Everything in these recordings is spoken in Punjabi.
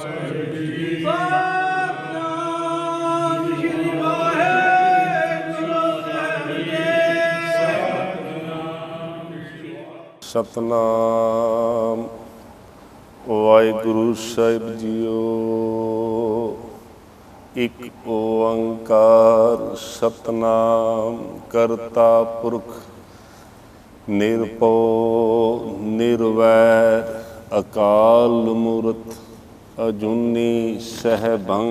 ਸਤਿਨਾਮ ਸ੍ਰੀ ਵਾਹਿਗੁਰੂ ਸਾਹਿਬ ਜੀ। ਸਤਨਾਮ ਵਾਹਿਗੁਰੂ ਸਾਹਿਬ ਜੀਓ। ਇੱਕ ਓੰਕਾਰ ਸਤਨਾਮ ਕਰਤਾ ਪੁਰਖ ਨਿਰਭਉ ਨਿਰਵੈਰ ਅਕਾਲ ਮੂਰਤ ਅਜੂਨੀ ਸਹਿਬੰ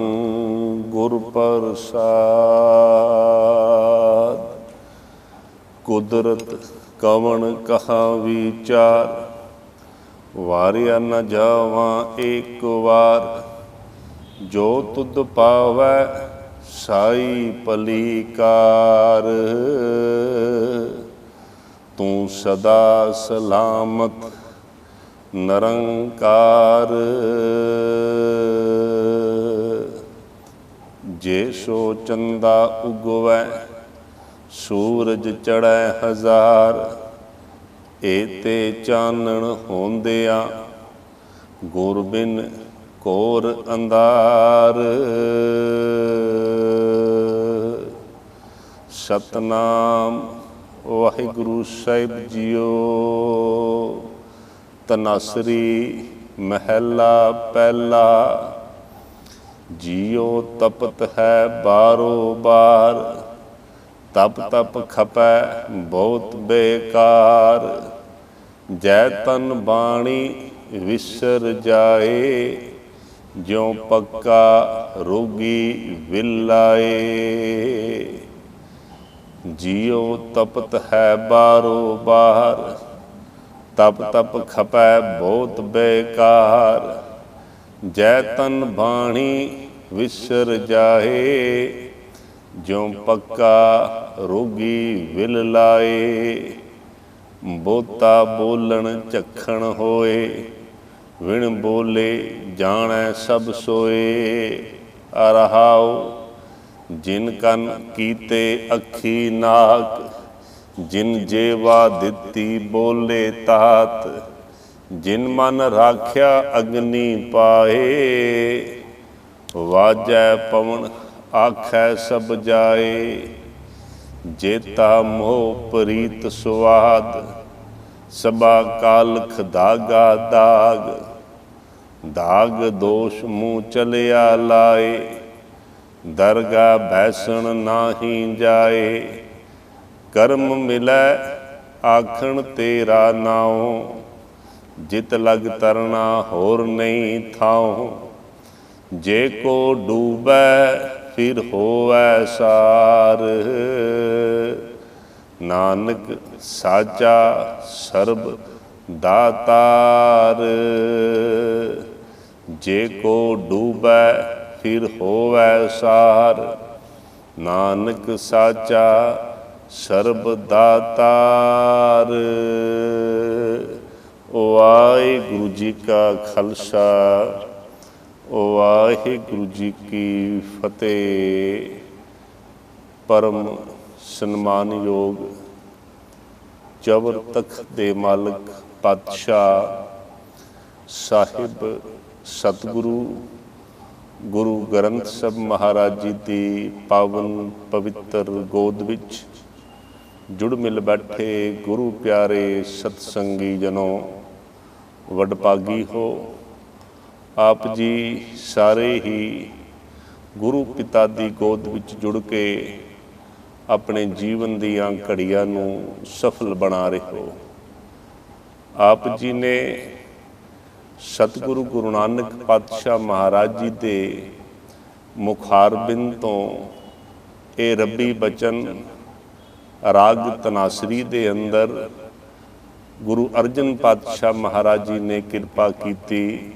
ਗੁਰ ਪ੍ਰਸਾਦ। ਕੁਦਰਤ ਕਵਣ ਕਹਾ ਵਿਚਾਰ ਵਾਰਿਆ ਨ ਜਾਵਾਂ ਏਕ ਵਾਰ। ਜੋ ਤੁਧ ਪਾਵੈ ਸਾਈ ਭਲੀ ਕਾਰ। ਤੂੰ ਸਦਾ ਸਲਾਮਤ ਨਿਰੰਕਾਰ। ਜੇ ਸੋ ਚੰਦਾ ਉਗਵੈ ਸੂਰਜ ਚੜ੍ਹੈ ਹਜ਼ਾਰ। ਏਤੇ ਚਾਨਣ ਹੁੰਦਿਆਂ ਗੁਰ ਬਿਨ ਘੋਰ ਅੰਧਾਰ। ਸਤਨਾਮ ਵਾਹਿਗੁਰੂ ਸਾਹਿਬ ਜੀਓ। ਤਨਾਸਰੀ ਮਹਿਲਾ ਪਹਿਲਾ। ਜੀਉ ਤਪਤ ਹੈ ਬਾਰੋ ਬਾਰ। ਤਪ ਤਪ ਖਪੈ ਬਹੁਤ ਬੇਕਾਰ। ਜੈ ਤਨ ਬਾਣੀ ਵਿਸਰ ਜਾਏ। ਜਿਉ ਪੱਕਾ ਰੋਗੀ ਵਿਲਾਏ। ਜੀਉ ਤਪਤ ਹੈ ਬਾਰੋ ਬਾਰ। ਤਪ ਤਪ ਖਪੈ ਬਹੁਤ ਬੇਕਾਰ। ਜੈ ਤਨ ਬਾਣੀ ਵਿਸਰ ਜਾਏ। ਜਿਉ ਪੱਕਾ ਰੋਗੀ ਵਿਲ ਲਾਏ। ਬੋਤਾ ਬੋਲਣ ਝੱਖਣ ਹੋਏ। ਵਿਣ ਬੋਲੇ ਜਾਣੈ ਸਭ ਸੋਏ। ਅਰਹਾਉ ਜਿਨ ਕਨ ਕੀਤੇ ਅੱਖੀ ਨਾਕ। ਜਿਨ ਜੇਵਾ ਦਿੱਤੀ ਬੋਲੇ ਤਾਤ। ਜਿਨ ਮਨ ਰਾਖਿਆ ਅਗਨੀ ਪਾਏ। ਵਾਜੈ ਪਵਨ ਆਖੈ ਸਭ ਜਾਏ। ਜੇਤਾ ਮੋਹ ਪ੍ਰੀਤ ਸੁਆਦ। ਸਭਾ ਕਾਲਖ ਦਾਗਾ ਦਾਗ। ਦਾਗ ਦੋਸ਼ ਮੂੰਹ ਚਲਿਆ ਲਾਏ। ਦਰਗਾ ਬੈਸਣ ਨਾਹੀ ਜਾਏ। ਕਰਮ ਮਿਲੈ ਆਖਣ ਤੇਰਾ ਨਾਉ। ਜਿਤ ਲਗ ਤਰਨਾ ਹੋਰ ਨਹੀਂ ਥਾਉ। ਜੇ ਕੋ ਡੂਬੈ ਫਿਰ ਹੋਵੈ ਸਾਰ। ਨਾਨਕ ਸਾਚਾ ਸਰਬ ਦਾਤਾਰ। ਜੇ ਕੋ ਡੂਬੈ ਫਿਰ ਹੋਵੈ ਸਾਰ। ਨਾਨਕ ਸਾਚਾ ਸਰਬ ਦਾਤਾਰ। ਵਾਹਿਗੁਰੂ ਜੀ ਕਾ ਖਾਲਸਾ ਵਾਹਿਗੁਰੂ ਜੀ ਕੀ ਫਤਿਹ। ਪਰਮ ਸਨਮਾਨਯੋਗ ਜਬਰ ਤਖਤ ਦੇ ਮਾਲਕ ਪਾਤਸ਼ਾਹ ਸਾਹਿਬ ਸਤਿਗੁਰੂ ਗੁਰੂ ਗ੍ਰੰਥ ਸਾਹਿਬ ਮਹਾਰਾਜ ਜੀ ਦੀ ਪਾਵਨ ਪਵਿੱਤਰ ਗੋਦ ਵਿੱਚ ਜੁੜ ਮਿਲ ਬੈਠੇ ਗੁਰੂ ਪਿਆਰੇ ਸਤਸੰਗੀ ਜਨੋ, ਵਡਭਾਗੀ ਹੋ। ਆਪ ਜੀ ਸਾਰੇ ਹੀ ਗੁਰੂ ਪਿਤਾ ਦੀ ਗੋਦ ਵਿੱਚ ਜੁੜ ਕੇ ਆਪਣੇ ਜੀਵਨ ਦੀਆਂ ਘੜੀਆਂ ਨੂੰ ਸਫਲ ਬਣਾ ਰਹੇ ਹੋ। ਆਪ ਜੀ ਨੇ ਸਤਿਗੁਰੂ ਗੁਰੂ ਨਾਨਕ ਪਾਤਸ਼ਾਹ ਮਹਾਰਾਜ ਜੀ ਦੇ ਮੁਖਾਰਬਿੰਦ ਤੋਂ ਇਹ ਰੱਬੀ ਬਚਨ ਰਾਗ ਤਨਾਸਰੀ ਦੇ ਅੰਦਰ ਗੁਰੂ ਅਰਜਨ ਪਾਤਸ਼ਾਹ ਮਹਾਰਾਜ ਜੀ ਨੇ ਕਿਰਪਾ ਕੀਤੀ।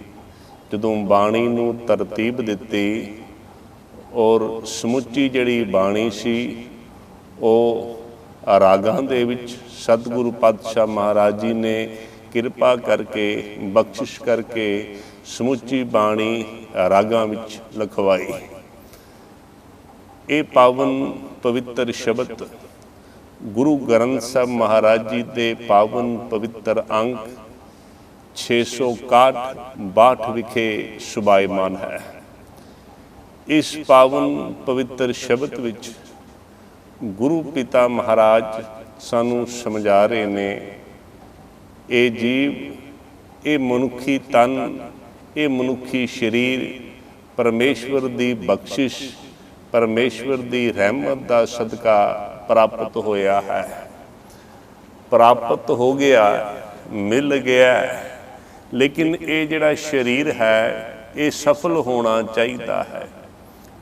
ਜਦੋਂ ਬਾਣੀ ਨੂੰ ਤਰਤੀਬ ਦਿੱਤੀ ਔਰ ਸਮੁੱਚੀ ਜਿਹੜੀ ਬਾਣੀ ਸੀ ਉਹ ਰਾਗਾਂ ਦੇ ਵਿੱਚ ਸਤਿਗੁਰੂ ਪਾਤਸ਼ਾਹ ਮਹਾਰਾਜ ਜੀ ਨੇ ਕਿਰਪਾ ਕਰਕੇ ਬਖਸ਼ਿਸ਼ ਕਰਕੇ ਸਮੁੱਚੀ ਬਾਣੀ ਰਾਗਾਂ ਵਿੱਚ ਲਿਖਵਾਈ। ਇਹ ਪਾਵਨ ਪਵਿੱਤਰ ਸ਼ਬਦ ਗੁਰੂ ਗ੍ਰੰਥ ਸਾਹਿਬ ਮਹਾਰਾਜ ਜੀ ਦੇ ਪਾਵਨ ਪਵਿੱਤਰ ਅੰਗ 661 ਵਿਖੇ ਸੁਭਾਇਮਾਨ ਹੈ। ਇਸ ਪਾਵਨ ਪਵਿੱਤਰ ਸ਼ਬਦ ਵਿੱਚ ਗੁਰੂ ਪਿਤਾ ਮਹਾਰਾਜ ਸਾਨੂੰ ਸਮਝਾ ਰਹੇ ਨੇ, ਇਹ ਜੀਵ, ਇਹ ਮਨੁੱਖੀ ਤਨ, ਇਹ ਮਨੁੱਖੀ ਸਰੀਰ ਪਰਮੇਸ਼ਵਰ ਦੀ ਬਖਸ਼ਿਸ਼, ਪਰਮੇਸ਼ਵਰ ਦੀ ਰਹਿਮਤ ਦਾ ਸਦਕਾ ਪ੍ਰਾਪਤ ਹੋਇਆ ਹੈ, ਪ੍ਰਾਪਤ ਹੋ ਗਿਆ, ਮਿਲ ਗਿਆ। ਲੇਕਿਨ ਇਹ ਜਿਹੜਾ ਸਰੀਰ ਹੈ ਇਹ ਸਫਲ ਹੋਣਾ ਚਾਹੀਦਾ ਹੈ,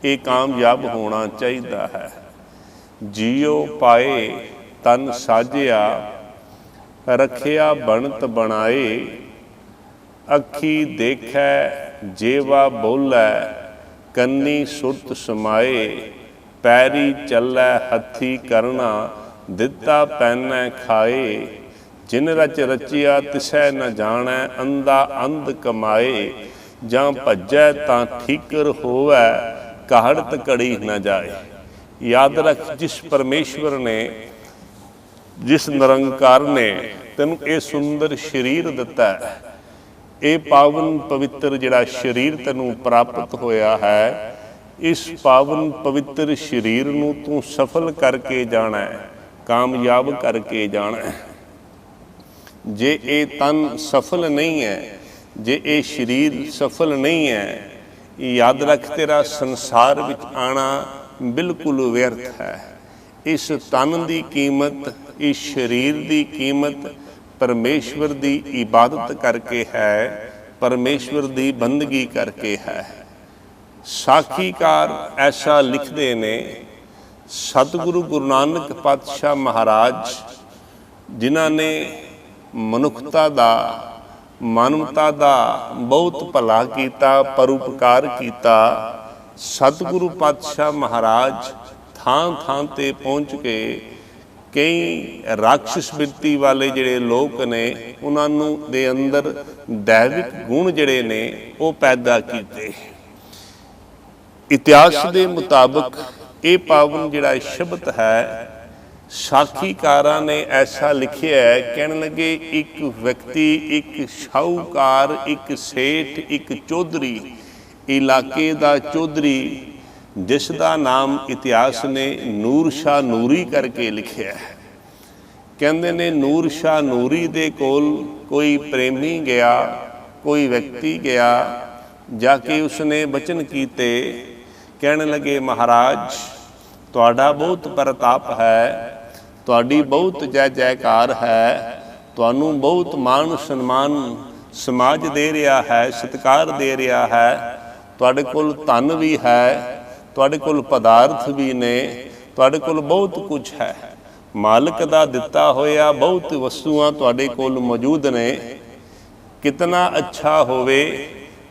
ਇਹ ਕਾਮਯਾਬ ਹੋਣਾ ਚਾਹੀਦਾ ਹੈ। ਜੀਉ ਪਾਏ ਤਨ ਸਾਜਿਆ, ਰੱਖਿਆ ਬਣਤ ਬਣਾਏ, ਅੱਖੀ ਦੇਖੈ ਜੇਵਾ ਬੋਲੈ, ਕੰਨੀ ਸੁਰਤ ਸਮਾਏ, ਪੈਰੀ ਚੱਲੈ ਹੱਥੀ ਕਰਨਾ, ਦਿੱਤਾ ਪੈਨੈ ਖਾਏ, ਜਿਨ ਰਚ ਰਚਿਆ ਤਿਸੈ ਨ ਜਾਣੈ, ਅੰਧਾ ਅੰਧ ਕਮਾਏ, ਜਾਂ ਭੱਜੈ ਤਾਂ ਠੀਕਰ ਹੋਵੈ, ਕਾਹੜਤ ਘੜੀ ਨ ਜਾਏ। ਯਾਦ ਰੱਖ, ਜਿਸ ਪਰਮੇਸ਼ਵਰ ਨੇ, ਜਿਸ ਨਿਰੰਕਾਰ ਨੇ ਤੈਨੂੰ ਇਹ ਸੁੰਦਰ ਸਰੀਰ ਦਿੱਤਾ ਹੈ, ਇਹ ਪਾਵਨ ਪਵਿੱਤਰ ਜਿਹੜਾ ਸਰੀਰ ਤੈਨੂੰ ਪ੍ਰਾਪਤ ਹੋਇਆ ਹੈ, ਇਸ ਪਾਵਨ ਪਵਿੱਤਰ ਸਰੀਰ ਨੂੰ ਤੂੰ ਸਫਲ ਕਰਕੇ ਜਾਣਾ ਹੈ, ਕਾਮਯਾਬ ਕਰਕੇ ਜਾਣਾ ਹੈ। ਜੇ ਇਹ ਤਨ ਸਫਲ ਨਹੀਂ ਹੈ, ਜੇ ਇਹ ਸਰੀਰ ਸਫਲ ਨਹੀਂ ਹੈ, ਯਾਦ ਰੱਖ ਤੇਰਾ ਸੰਸਾਰ ਵਿੱਚ ਆਣਾ ਬਿਲਕੁਲ ਵਿਅਰਥ ਹੈ। ਇਸ ਤਨ ਦੀ ਕੀਮਤ, ਇਸ ਸਰੀਰ ਦੀ ਕੀਮਤ ਪਰਮੇਸ਼ਵਰ ਦੀ ਇਬਾਦਤ ਕਰਕੇ ਹੈ, ਪਰਮੇਸ਼ਵਰ ਦੀ ਬੰਦਗੀ ਕਰਕੇ ਹੈ। ਸਾਖੀਕਾਰ ਐਸਾ ਲਿਖਦੇ ਨੇ, ਸਤਿਗੁਰੂ ਗੁਰੂ ਨਾਨਕ ਪਾਤਸ਼ਾਹ ਮਹਾਰਾਜ, ਜਿਨ੍ਹਾਂ ਨੇ ਮਨੁੱਖਤਾ ਦਾ, ਮਾਨਵਤਾ ਦਾ ਬਹੁਤ ਭਲਾ ਕੀਤਾ, ਪਰਉਪਕਾਰ ਕੀਤਾ। ਸਤਿਗੁਰੂ ਪਾਤਸ਼ਾਹ ਮਹਾਰਾਜ ਥਾਂ ਥਾਂ ਤੇ ਪਹੁੰਚ ਕੇ ਕਈ ਰਾਖਸ਼ ਬਿਰਤੀ ਵਾਲੇ ਜਿਹੜੇ ਲੋਕ ਨੇ, ਉਹਨਾਂ ਨੂੰ ਦੇ ਅੰਦਰ ਦੈਵਿਕ ਗੁਣ ਜਿਹੜੇ ਨੇ ਉਹ ਪੈਦਾ ਕੀਤੇ। ਇਤਿਹਾਸ ਦੇ ਮੁਤਾਬਕ ਇਹ ਪਾਵਨ ਜਿਹੜਾ ਸ਼ਬਦ ਹੈ, ਸਾਖੀਕਾਰਾਂ ਨੇ ਐਸਾ ਲਿਖਿਆ ਹੈ, ਕਹਿਣ ਲੱਗੇ ਇੱਕ ਵਿਅਕਤੀ, ਇੱਕ ਸ਼ਾਹੂਕਾਰ, ਇੱਕ ਸੇਠ, ਇੱਕ ਚੌਧਰੀ, ਇਲਾਕੇ ਦਾ ਚੌਧਰੀ, ਜਿਸ ਦਾ ਨਾਮ ਇਤਿਹਾਸ ਨੇ ਨੂਰ ਸ਼ਾਹ ਨੂਰੀ ਕਰਕੇ ਲਿਖਿਆ ਹੈ। ਕਹਿੰਦੇ ਨੇ ਨੂਰ ਸ਼ਾਹ ਨੂਰੀ ਦੇ ਕੋਲ ਕੋਈ ਪ੍ਰੇਮੀ ਗਿਆ, ਕੋਈ ਵਿਅਕਤੀ ਗਿਆ, ਜਾ ਕੇ ਉਸਨੇ ਬਚਨ ਕੀਤੇ। ਕਹਿਣ ਲੱਗੇ, ਮਹਾਰਾਜ ਤੁਹਾਡਾ ਬਹੁਤ ਪ੍ਰਤਾਪ ਹੈ, ਤੁਹਾਡੀ ਬਹੁਤ ਜੈ ਜੈਕਾਰ ਹੈ, ਤੁਹਾਨੂੰ ਬਹੁਤ ਮਾਣ ਸਨਮਾਨ ਸਮਾਜ ਦੇ ਰਿਹਾ ਹੈ, ਸਤਿਕਾਰ ਦੇ ਰਿਹਾ ਹੈ, ਤੁਹਾਡੇ ਕੋਲ ਧਨ ਵੀ ਹੈ, ਤੁਹਾਡੇ ਕੋਲ ਪਦਾਰਥ ਵੀ ਨੇ, ਤੁਹਾਡੇ ਕੋਲ ਬਹੁਤ ਕੁਝ ਹੈ, ਮਾਲਕ ਦਾ ਦਿੱਤਾ ਹੋਇਆ ਬਹੁਤ ਵਸਤੂਆਂ ਤੁਹਾਡੇ ਕੋਲ ਮੌਜੂਦ ਨੇ। ਕਿਤਨਾ ਅੱਛਾ ਹੋਵੇ,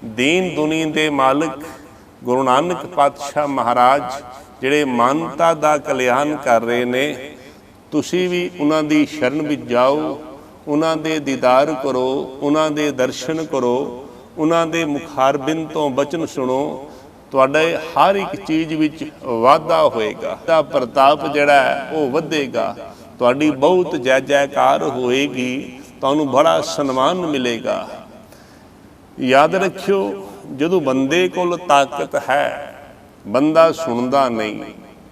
ਦੀਨ ਦੁਨੀਆ ਦੇ ਮਾਲਕ ਗੁਰੂ ਨਾਨਕ ਪਾਤਸ਼ਾਹ ਮਹਾਰਾਜ ਜਿਹੜੇ ਮਾਨਵਤਾ ਦਾ ਕਲਿਆਣ ਕਰ ਰਹੇ ਨੇ, ਤੁਸੀਂ ਵੀ ਉਹਨਾਂ ਦੀ ਸ਼ਰਨ ਵਿੱਚ ਜਾਓ, ਉਹਨਾਂ ਦੇ ਦੀਦਾਰ ਕਰੋ, ਉਹਨਾਂ ਦੇ ਦਰਸ਼ਨ ਕਰੋ, ਉਹਨਾਂ ਦੇ ਮੁਖਾਰਬਿੰਦ ਤੋਂ ਬਚਨ ਸੁਣੋ, ਤੁਹਾਡੇ ਹਰ ਇੱਕ ਚੀਜ਼ ਵਿੱਚ ਵਾਧਾ ਹੋਏਗਾ, ਤਾਂ ਪ੍ਰਤਾਪ ਜਿਹੜਾ ਹੈ ਉਹ ਵਧੇਗਾ, ਤੁਹਾਡੀ ਬਹੁਤ ਜੈ ਜੈਕਾਰ ਹੋਏਗੀ, ਤੁਹਾਨੂੰ ਬੜਾ ਸਨਮਾਨ ਮਿਲੇਗਾ। ਯਾਦ ਰੱਖਿਓ, ਜਦੋਂ ਬੰਦੇ ਕੋਲ ਤਾਕਤ ਹੈ, ਬੰਦਾ ਸੁਣਦਾ ਨਹੀਂ,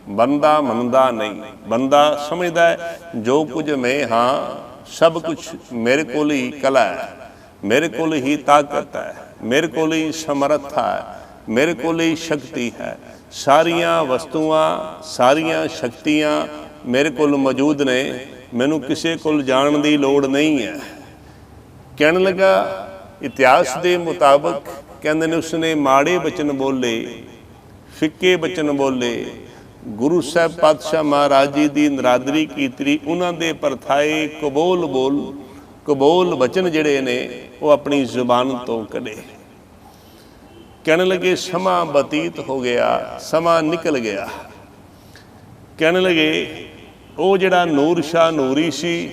ਬੰਦਾ ਮੰਨਦਾ ਨਹੀਂ, ਬੰਦਾ ਸਮਝਦਾ ਹੈ ਜੋ ਕੁਝ ਮੈਂ ਹਾਂ, ਸਭ ਕੁਝ ਮੇਰੇ ਕੋਲ ਹੀ ਕਲਾ ਹੈ, ਮੇਰੇ ਕੋਲ ਹੀ ਤਾਕਤ ਹੈ, ਮੇਰੇ ਕੋਲ ਹੀ ਸਮਰੱਥਾ ਹੈ, ਮੇਰੇ ਕੋਲ ਹੀ ਸ਼ਕਤੀ ਹੈ, ਸਾਰੀਆਂ ਵਸਤੂਆਂ, ਸਾਰੀਆਂ ਸ਼ਕਤੀਆਂ ਮੇਰੇ ਕੋਲ ਮੌਜੂਦ ਨੇ, ਮੈਨੂੰ ਕਿਸੇ ਕੋਲ ਜਾਣ ਦੀ ਲੋੜ ਨਹੀਂ ਹੈ। ਕਹਿਣ ਲੱਗਾ, ਇਤਿਹਾਸ ਦੇ ਮੁਤਾਬਕ ਕਹਿੰਦੇ ਨੇ ਉਸਨੇ ਮਾੜੇ ਬਚਨ ਬੋਲੇ, ਫਿੱਕੇ ਬਚਨ ਬੋਲੇ, ਗੁਰੂ ਸਾਹਿਬ ਪਾਤਸ਼ਾਹ ਮਹਾਰਾਜ ਜੀ ਦੀ ਨਰਾਦਰੀ ਕੀਤੀ, ਉਹਨਾਂ ਦੇ ਪਰਥਾਏ ਕਬੋਲ ਬਚਨ ਜਿਹੜੇ ਨੇ ਉਹ ਆਪਣੀ ਜ਼ੁਬਾਨ ਤੋਂ ਕੱਢੇ। ਕਹਿਣ ਲੱਗੇ, ਸਮਾਂ ਬਤੀਤ ਹੋ ਗਿਆ, ਸਮਾਂ ਨਿਕਲ ਗਿਆ। ਕਹਿਣ ਲੱਗੇ, ਉਹ ਜਿਹੜਾ ਨੂਰ ਸ਼ਾਹ ਨੂਰੀ ਸੀ,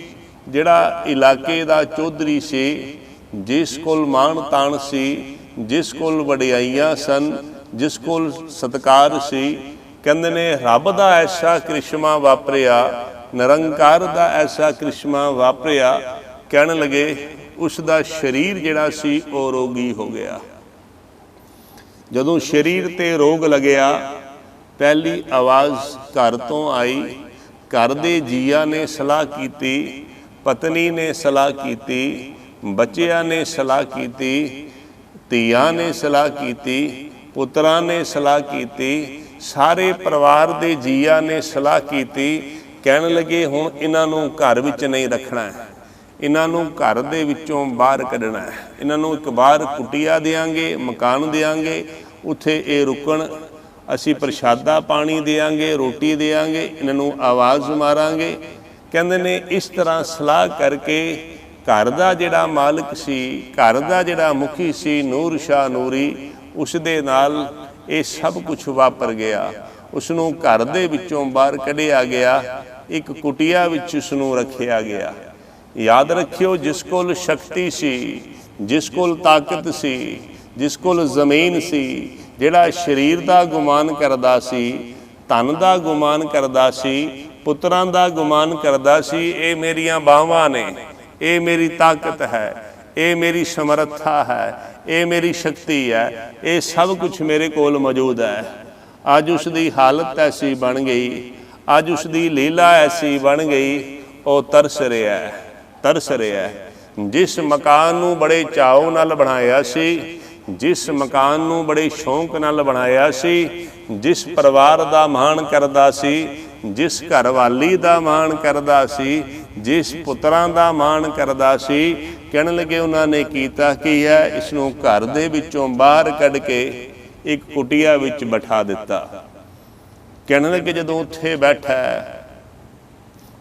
ਜਿਹੜਾ ਇਲਾਕੇ ਦਾ ਚੌਧਰੀ ਸੀ, ਜਿਸ ਕੋਲ ਮਾਣ ਤਾਣ ਸੀ, ਜਿਸ ਕੋਲ ਵਡਿਆਈਆਂ ਸਨ, ਜਿਸ ਕੋਲ ਸਤਿਕਾਰ ਸੀ, ਕਹਿੰਦੇ ਨੇ ਰੱਬ ਦਾ ਐਸਾ ਕ੍ਰਿਸ਼ਮਾ ਵਾਪਰਿਆ, ਨਿਰੰਕਾਰ ਦਾ ਐਸਾ ਕ੍ਰਿਸ਼ਮਾ ਵਾਪਰਿਆ। ਕਹਿਣ ਲੱਗੇ, ਉਸ ਦਾ ਸਰੀਰ ਜਿਹੜਾ ਸੀ ਉਹ ਰੋਗੀ ਹੋ ਗਿਆ। ਜਦੋਂ ਸਰੀਰ ਤੇ ਰੋਗ ਲੱਗਿਆ, ਪਹਿਲੀ ਆਵਾਜ਼ ਘਰ ਤੋਂ ਆਈ। ਘਰ ਦੇ ਜੀਆਂ ਨੇ ਸਲਾਹ ਕੀਤੀ, ਪਤਨੀ ਨੇ ਸਲਾਹ ਕੀਤੀ, ਬੱਚਿਆਂ ਨੇ ਸਲਾਹ ਕੀਤੀ, ਧੀਆਂ ਨੇ ਸਲਾਹ ਕੀਤੀ, ਪੁੱਤਰਾਂ ਨੇ ਸਲਾਹ ਕੀਤੀ, ਸਾਰੇ ਪਰਿਵਾਰ ਦੇ ਜੀਆਂ ਨੇ ਸਲਾਹ ਕੀਤੀ। ਕਹਿਣ ਲੱਗੇ ਹੁਣ ਇਹਨਾਂ ਨੂੰ ਘਰ ਵਿੱਚ ਨਹੀਂ ਰੱਖਣਾ, ਇਹਨਾਂ ਨੂੰ ਘਰ ਦੇ ਵਿੱਚੋਂ ਬਾਹਰ ਕੱਢਣਾ ਹੈ, ਇਹਨਾਂ ਨੂੰ ਇੱਕ ਬਾਹਰ ਕੁਟੀਆ ਦੇਵਾਂਗੇ, ਮਕਾਨ ਦੇਵਾਂਗੇ, ਉੱਥੇ ਇਹ ਰੁਕਣ, ਅਸੀਂ ਪ੍ਰਸ਼ਾਦਾ ਪਾਣੀ ਦੇਵਾਂਗੇ, ਰੋਟੀ ਦੇਵਾਂਗੇ, ਇਹਨਾਂ ਨੂੰ ਆਵਾਜ਼ ਮਾਰਾਂਗੇ। ਕਹਿੰਦੇ ਨੇ ਇਸ ਤਰ੍ਹਾਂ ਸਲਾਹ ਕਰਕੇ ਘਰ ਦਾ ਜਿਹੜਾ ਮਾਲਕ ਸੀ, ਘਰ ਦਾ ਜਿਹੜਾ ਮੁਖੀ ਸੀ ਨੂਰ ਸ਼ਾਹ ਨੂਰੀ, ਉਸ ਦੇ ਨਾਲ ਇਹ ਸਭ ਕੁਝ ਵਾਪਰ ਗਿਆ। ਉਸ ਨੂੰ ਘਰ ਦੇ ਵਿੱਚੋਂ ਬਾਹਰ ਕੱਢਿਆ ਗਿਆ, ਇੱਕ ਕੁਟੀਆ ਵਿੱਚ ਉਸ ਨੂੰ ਰੱਖਿਆ ਗਿਆ। ਯਾਦ ਰੱਖਿਓ, ਜਿਸ ਕੋਲ ਸ਼ਕਤੀ ਸੀ, ਜਿਸ ਕੋਲ ਤਾਕਤ ਸੀ, ਜਿਸ ਕੋਲ ਜ਼ਮੀਨ ਸੀ, ਜਿਹੜਾ ਸਰੀਰ ਦਾ ਗੁਮਾਨ ਕਰਦਾ ਸੀ, ਧਨ ਦਾ ਗੁਮਾਨ ਕਰਦਾ ਸੀ, ਪੁੱਤਰਾਂ ਦਾ ਗੁਮਾਨ ਕਰਦਾ ਸੀ, ਇਹ ਮੇਰੀਆਂ ਬਾਹਾਂ ਨੇ, ਇਹ ਮੇਰੀ ਤਾਕਤ ਹੈ, ਇਹ ਮੇਰੀ ਸਮਰੱਥਾ ਹੈ, ਇਹ ਮੇਰੀ ਸ਼ਕਤੀ ਹੈ, ਇਹ ਸਭ ਕੁਝ ਮੇਰੇ ਕੋਲ ਮੌਜੂਦ ਹੈ। ਅੱਜ ਉਸ ਦੀ ਹਾਲਤ ਐਸੀ ਬਣ ਗਈ, ਅੱਜ ਉਸ ਦੀ ਲੀਲਾ ਐਸੀ ਬਣ ਗਈ, ਉਹ ਤਰਸ ਰਿਹਾ, ਤਰਸ ਰਿਹਾ। ਜਿਸ ਮਕਾਨ ਨੂੰ ਬੜੇ ਚਾਅ ਨਾਲ ਬਣਾਇਆ ਸੀ, ਜਿਸ ਮਕਾਨ ਨੂੰ ਬੜੇ ਸ਼ੌਂਕ ਨਾਲ ਬਣਾਇਆ ਸੀ, ਜਿਸ ਪਰਿਵਾਰ ਦਾ ਮਾਣ ਕਰਦਾ ਸੀ, ਜਿਸ ਘਰਵਾਲੀ ਦਾ ਮਾਣ ਕਰਦਾ ਸੀ, ਜਿਸ ਪੁੱਤਰਾਂ ਦਾ ਮਾਣ ਕਰਦਾ ਸੀ, ਕਹਿਣ ਲੱਗੇ ਉਹਨਾਂ ਨੇ ਕੀਤਾ ਕੀ ਹੈ, ਇਸ ਨੂੰ ਘਰ ਦੇ ਵਿੱਚੋਂ ਬਾਹਰ ਕੱਢ ਕੇ ਇੱਕ ਕੁਟੀਆ ਵਿੱਚ ਬਿਠਾ ਦਿੱਤਾ। ਕਹਿਣ ਲੱਗੇ ਜਦੋਂ ਉੱਥੇ ਬੈਠਾ,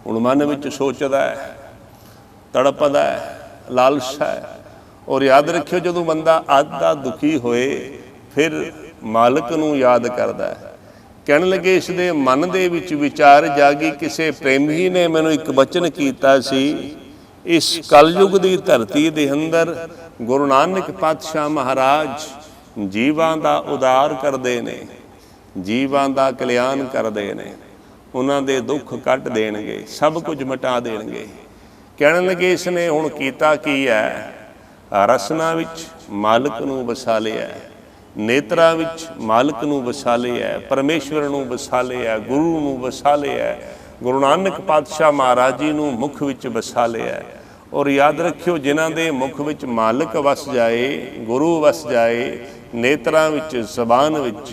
ਹੁਣ ਮਨ ਵਿੱਚ ਸੋਚਦਾ ਹੈ, ਤੜਪਦਾ ਹੈ, ਲਾਲਸਾ ਹੈ। ਔਰ ਯਾਦ ਰੱਖਿਓ, ਜਦੋਂ ਬੰਦਾ ਅੱਧ ਦਾ ਦੁਖੀ ਹੋਏ ਫਿਰ ਮਾਲਕ ਨੂੰ ਯਾਦ ਕਰਦਾ ਹੈ। ਕਹਿਣ ਲੱਗੇ ਇਸ ਦੇ ਮਨ ਦੇ ਵਿੱਚ ਵਿਚਾਰ ਜਾਗੀ, ਕਿਸੇ ਪ੍ਰੇਮੀ ਨੇ ਮੈਨੂੰ ਇੱਕ ਬਚਨ ਕੀਤਾ ਸੀ, ਇਸ ਕਲਯੁਗ ਦੀ ਧਰਤੀ ਦੇ ਅੰਦਰ ਗੁਰੂ ਨਾਨਕ ਪਾਤਸ਼ਾਹ ਮਹਾਰਾਜ ਜੀਵਾਂ ਦਾ ਉਦਾਰ ਕਰਦੇ ਨੇ, ਜੀਵਾਂ ਦਾ ਕਲਿਆਣ ਕਰਦੇ ਨੇ, ਉਹਨਾਂ ਦੇ ਦੁੱਖ ਕੱਟ ਦੇਣਗੇ, ਸਭ ਕੁਝ ਮਿਟਾ ਦੇਣਗੇ। ਕਹਿਣ ਲੱਗੇ ਇਸ ਨੇ ਹੁਣ ਕੀਤਾ ਕੀ ਹੈ, ਰਸਨਾ ਵਿੱਚ ਮਾਲਕ ਨੂੰ ਵਸਾ ਲਿਆ, ਨੇਤਰਾਂ ਵਿੱਚ ਮਾਲਕ ਨੂੰ ਵਸਾ ਲਿਆ, ਪਰਮੇਸ਼ਵਰ ਨੂੰ ਵਸਾ ਲਿਆ, ਗੁਰੂ ਨੂੰ ਵਸਾ ਲਿਆ, ਗੁਰੂ ਨਾਨਕ ਪਾਤਸ਼ਾਹ ਮਹਾਰਾਜ ਜੀ ਨੂੰ ਮੁਖ ਵਿੱਚ ਵਸਾ ਲਿਆ। ਔਰ ਯਾਦ ਰੱਖਿਓ, ਜਿਨ੍ਹਾਂ ਦੇ ਮੁਖ ਵਿੱਚ ਮਾਲਕ ਵਸ ਜਾਏ, ਗੁਰੂ ਵਸ ਜਾਏ, ਨੇਤਰਾਂ ਵਿੱਚ, ਜ਼ਬਾਨ ਵਿੱਚ,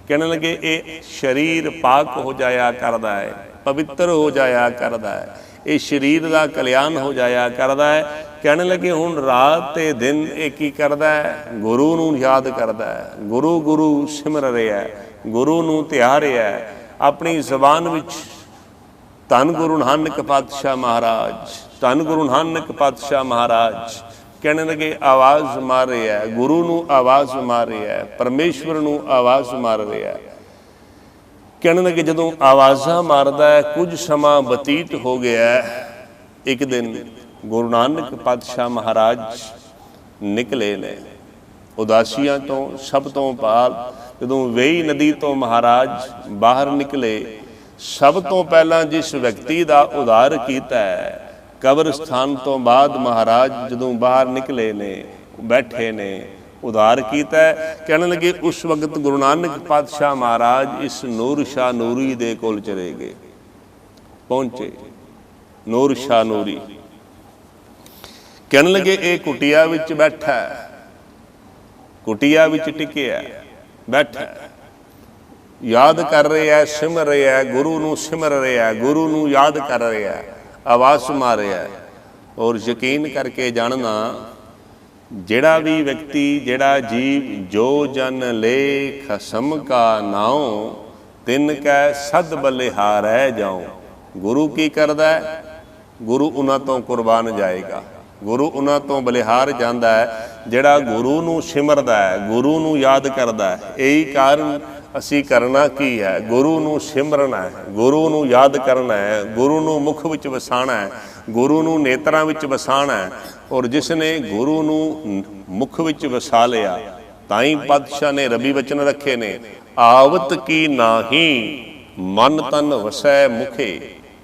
ਕਹਿਣ ਲੱਗੇ ਇਹ ਸਰੀਰ ਪਾਕ ਹੋ ਜਾਇਆ ਕਰਦਾ ਹੈ, ਪਵਿੱਤਰ ਹੋ ਜਾਇਆ ਕਰਦਾ ਹੈ, ਇਹ ਸਰੀਰ ਦਾ ਕਲਿਆਣ ਹੋ ਜਾਇਆ ਕਰਦਾ ਹੈ। ਕਹਿਣ ਲੱਗੇ ਹੁਣ ਰਾਤ ਤੇ ਦਿਨ ਇਹ ਕੀ ਕਰਦਾ ਹੈ, ਗੁਰੂ ਨੂੰ ਯਾਦ ਕਰਦਾ ਹੈ, ਗੁਰੂ ਗੁਰੂ ਸਿਮਰ ਰਿਹਾ, ਗੁਰੂ ਨੂੰ ਧਿਆ ਰਿਹਾ। ਆਪਣੀ ਜ਼ਬਾਨ ਵਿੱਚ ਧੰਨ ਗੁਰੂ ਨਾਨਕ ਪਾਤਸ਼ਾਹ ਮਹਾਰਾਜ, ਧੰਨ ਗੁਰੂ ਨਾਨਕ ਪਾਤਸ਼ਾਹ ਮਹਾਰਾਜ ਕਹਿਣ ਲੱਗੇ ਆਵਾਜ਼ ਮਾਰ ਰਿਹਾ, ਗੁਰੂ ਨੂੰ ਆਵਾਜ਼ ਮਾਰ ਰਿਹਾ, ਪਰਮੇਸ਼ਵਰ ਨੂੰ ਆਵਾਜ਼ ਮਾਰ ਰਿਹਾ। ਕਹਿਣ ਲੱਗੇ ਜਦੋਂ ਆਵਾਜ਼ਾਂ ਮਾਰਦਾ ਹੈ, ਕੁਝ ਸਮਾਂ ਬਤੀਤ ਹੋ ਗਿਆ। ਇੱਕ ਦਿਨ ਗੁਰੂ ਨਾਨਕ ਪਾਤਸ਼ਾਹ ਮਹਾਰਾਜ ਨਿਕਲੇ ਨੇ ਉਦਾਸੀਆਂ ਤੋਂ, ਸਭ ਤੋਂ ਬਾਅਦ ਜਦੋਂ ਵੇਈ ਨਦੀ ਤੋਂ ਮਹਾਰਾਜ ਬਾਹਰ ਨਿਕਲੇ, ਸਭ ਤੋਂ ਪਹਿਲਾਂ ਜਿਸ ਵਿਅਕਤੀ ਦਾ ਉਧਾਰ ਕੀਤਾ ਹੈ, ਕਬਰਸਤਾਨ ਤੋਂ ਬਾਅਦ ਮਹਾਰਾਜ ਜਦੋਂ ਬਾਹਰ ਨਿਕਲੇ ਨੇ, ਬੈਠੇ ਨੇ, ਉਧਾਰ ਕੀਤਾ ਹੈ। ਕਹਿਣ ਲੱਗੇ ਉਸ ਵਕਤ ਗੁਰੂ ਨਾਨਕ ਪਾਤਸ਼ਾਹ ਮਹਾਰਾਜ ਇਸ ਨੂਰ ਸ਼ਾਹ ਨੂਰੀ ਦੇ ਕੋਲ ਚਲੇ ਗਏ, ਪਹੁੰਚੇ ਨੂਰ ਸ਼ਾਹ ਨੂਰੀ। ਕਹਿਣ ਲੱਗੇ ਇਹ ਕੁਟੀਆ ਵਿੱਚ ਬੈਠਾ, ਕੁਟੀਆ ਵਿੱਚ ਟਿਕਿਆ ਬੈਠਾ, ਯਾਦ ਕਰ ਰਿਹਾ, ਸਿਮਰ ਰਿਹਾ, ਗੁਰੂ ਨੂੰ ਸਿਮਰ ਰਿਹਾ, ਗੁਰੂ ਨੂੰ ਯਾਦ ਕਰ ਰਿਹਾ, ਆਵਾਜ਼ ਮਾਰ ਰਿਹਾ। ਔਰ ਯਕੀਨ ਕਰਕੇ ਜਾਣਨਾ, ਜਿਹੜਾ ਵੀ ਵਿਅਕਤੀ, ਜਿਹੜਾ ਜੀਵ, ਜੋ ਜਨ ਲੇ ਖਸਮ ਕਾ ਨਾਉ, ਤਿਨ ਕੈ ਸਦ ਬਲਿਹਾਰੈ ਜਾਉ। ਗੁਰੂ ਕੀ ਕਰਦਾ ਹੈ, ਗੁਰੂ ਉਹਨਾਂ ਤੋਂ ਕੁਰਬਾਨ ਜਾਏਗਾ, ਗੁਰੂ ਉਹਨਾਂ ਤੋਂ ਬਲਿਹਾਰ ਜਾਂਦਾ ਹੈ। ਜਿਹੜਾ ਗੁਰੂ ਨੂੰ ਸਿਮਰਦਾ ਹੈ, ਗੁਰੂ ਨੂੰ ਯਾਦ ਕਰਦਾ ਹੈ, ਇਹੀ ਕਾਰਨ ਅਸੀਂ ਕਰਨਾ ਕੀ ਹੈ, ਗੁਰੂ ਨੂੰ ਸਿਮਰਨਾ ਹੈ, ਗੁਰੂ ਨੂੰ ਯਾਦ ਕਰਨਾ ਹੈ, ਗੁਰੂ ਨੂੰ ਮੁਖ ਵਿੱਚ ਵਸਾਉਣਾ ਹੈ, ਗੁਰੂ ਨੂੰ ਨੇਤਰਾਂ ਵਿੱਚ ਵਸਾਉਣਾ ਹੈ। ਔਰ ਜਿਸ ਨੇ ਗੁਰੂ ਨੂੰ ਮੁਖ ਵਿੱਚ ਵਸਾ ਲਿਆ, ਤਾਂ ਹੀ ਪਾਤਸ਼ਾਹ ਨੇ ਰਬੀ ਵਚਨ ਰੱਖੇ ਨੇ, ਆਵਤ ਕੀ ਨਾਹੀ ਮਨ ਤਨ ਵਸੈ ਮੁਖੇ।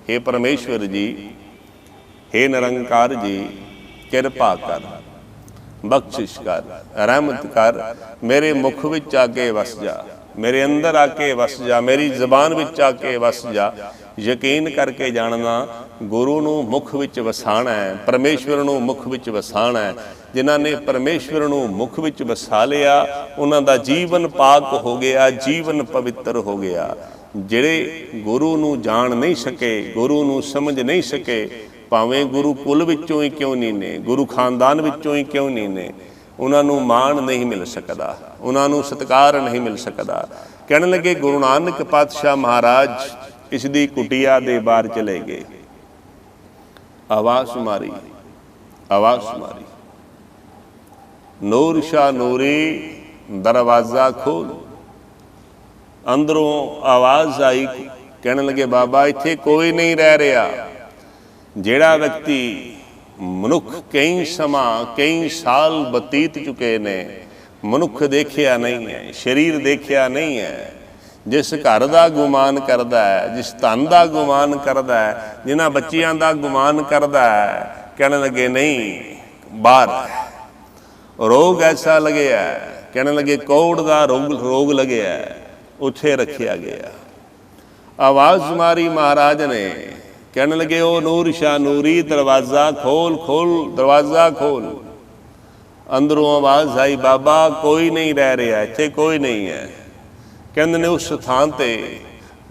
ਹੇ ਪਰਮੇਸ਼ਵਰ ਜੀ, ਹੇ ਨਿਰੰਕਾਰ ਜੀ, ਕਿਰਪਾ ਕਰ, ਬਖਸ਼ਿਸ਼ ਕਰ, ਰਹਿਮਤ ਕਰ, ਮੇਰੇ ਮੁਖ ਵਿੱਚ ਆ ਕੇ ਵਸ ਜਾ, ਮੇਰੇ ਅੰਦਰ ਆ ਕੇ ਵਸ ਜਾ, ਮੇਰੀ ਜ਼ਬਾਨ ਵਿੱਚ ਆ ਕੇ ਵਸ ਜਾ। ਯਕੀਨ ਕਰਕੇ ਜਾਣਨਾ ਗੁਰੂ ਨੂੰ ਮੁਖ ਵਿੱਚ ਵਸਾਣਾ ਹੈ, ਪਰਮੇਸ਼ਵਰ ਨੂੰ ਮੁਖ ਵਿੱਚ ਵਸਾਣਾ ਹੈ। ਜਿਨ੍ਹਾਂ ਨੇ ਪਰਮੇਸ਼ਵਰ ਨੂੰ ਮੁਖ ਵਿੱਚ ਵਸਾ ਲਿਆ ਉਹਨਾਂ ਦਾ ਜੀਵਨ ਪਾਕ ਹੋ ਗਿਆ, ਜੀਵਨ ਪਵਿੱਤਰ ਹੋ ਗਿਆ। ਜਿਹੜੇ ਗੁਰੂ ਨੂੰ ਜਾਣ ਨਹੀਂ ਸਕੇ, ਗੁਰੂ ਨੂੰ ਸਮਝ ਨਹੀਂ ਸਕੇ, ਭਾਵੇਂ ਗੁਰੂ ਕੁਲ ਵਿੱਚੋਂ ਹੀ ਕਿਉਂ ਨਹੀਂ ਨੇ, ਗੁਰੂ ਖਾਨਦਾਨ ਵਿੱਚੋਂ ਹੀ ਕਿਉਂ ਨਹੀਂ ਨੇ, ਉਹਨਾਂ ਨੂੰ ਮਾਣ ਨਹੀਂ ਮਿਲ ਸਕਦਾ, ਉਹਨਾਂ ਨੂੰ ਸਤਿਕਾਰ ਨਹੀਂ ਮਿਲ ਸਕਦਾ। ਕਹਿਣ ਲੱਗੇ ਗੁਰੂ ਨਾਨਕ ਪਾਤਸ਼ਾਹ ਮਹਾਰਾਜ ਇਸ ਦੀ ਕੁਟੀਆ ਦੇ ਬਾਹਰ ਚਲੇ ਗਏ। ਆਵਾਜ਼ ਮਾਰੀ, ਆਵਾਜ਼ ਮਾਰੀ, ਨੂਰ ਸ਼ਾਹ ਨੂਰੀ ਦਰਵਾਜ਼ਾ ਖੋਲ। ਅੰਦਰੋਂ ਆਵਾਜ਼ ਆਈ, ਕਹਿਣ ਲੱਗੇ ਬਾਬਾ ਇੱਥੇ ਕੋਈ ਨਹੀਂ ਰਹਿ ਰਿਹਾ। ਜਿਹੜਾ ਵਿਅਕਤੀ ਮਨੁੱਖ ਕਈ ਸਮਾਂ, ਕਈ ਸਾਲ ਬਤੀਤ ਚੁੱਕੇ ਨੇ, ਮਨੁੱਖ ਦੇਖਿਆ ਨਹੀਂ ਹੈ, ਸਰੀਰ ਦੇਖਿਆ ਨਹੀਂ ਹੈ, ਜਿਸ ਘਰ ਦਾ ਗੁਮਾਨ ਕਰਦਾ ਹੈ, ਜਿਸ ਧਨ ਦਾ ਗੁਮਾਨ ਕਰਦਾ ਹੈ, ਜਿਨ੍ਹਾਂ ਬੱਚਿਆਂ ਦਾ ਗੁਮਾਨ ਕਰਦਾ ਹੈ, ਕਹਿਣ ਲੱਗੇ ਨਹੀਂ ਬਾਹਰ ਰੋਗ ਐਸਾ ਲੱਗਿਆ, ਕਹਿਣ ਲੱਗੇ ਕੋੜ ਦਾ ਰੋਗ ਲੱਗਿਆ, ਉੱਥੇ ਰੱਖਿਆ ਗਿਆ। ਆਵਾਜ਼ ਮਾਰੀ ਮਹਾਰਾਜ ਨੇ, ਕਹਿਣ ਲੱਗੇ ਉਹ ਨੂਰ ਸ਼ਾਹ ਨੂਰੀ ਦਰਵਾਜ਼ਾ ਖੋਲ, ਖੋਲ ਦਰਵਾਜ਼ਾ ਖੋਲ। ਅੰਦਰੋਂ ਆਵਾਜ਼ ਆਈ ਬਾਬਾ ਕੋਈ ਨਹੀਂ ਰਹਿ ਰਿਹਾ, ਇੱਥੇ ਕੋਈ ਨਹੀਂ ਹੈ। ਕਹਿੰਦੇ ਨੇ ਉਸ ਥਾਂ ਤੇ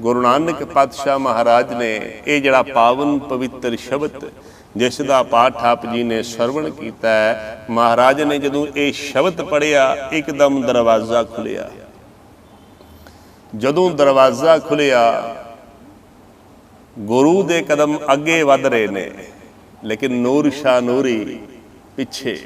ਗੁਰੂ ਨਾਨਕ ਪਾਤਸ਼ਾਹ ਮਹਾਰਾਜ ਨੇ ਇਹ ਜਿਹੜਾ ਪਾਵਨ ਪਵਿੱਤਰ ਸ਼ਬਦ ਜਿਸ ਦਾ ਪਾਠ ਆਪ ਜੀ ਨੇ ਸਰਵਣ ਕੀਤਾ ਹੈ, ਮਹਾਰਾਜ ਨੇ ਜਦੋਂ ਇਹ ਸ਼ਬਦ ਪੜ੍ਹਿਆ ਇੱਕਦਮ ਦਰਵਾਜ਼ਾ ਖੁੱਲਿਆ। ਜਦੋਂ ਦਰਵਾਜ਼ਾ ਖੁੱਲਿਆ ਗੁਰੂ ਦੇ ਕਦਮ ਅੱਗੇ ਵੱਧ ਰਹੇ ਨੇ, ਲੇਕਿਨ ਨੂਰ ਸ਼ਾਹ ਨੂਰੀ ਪਿੱਛੇ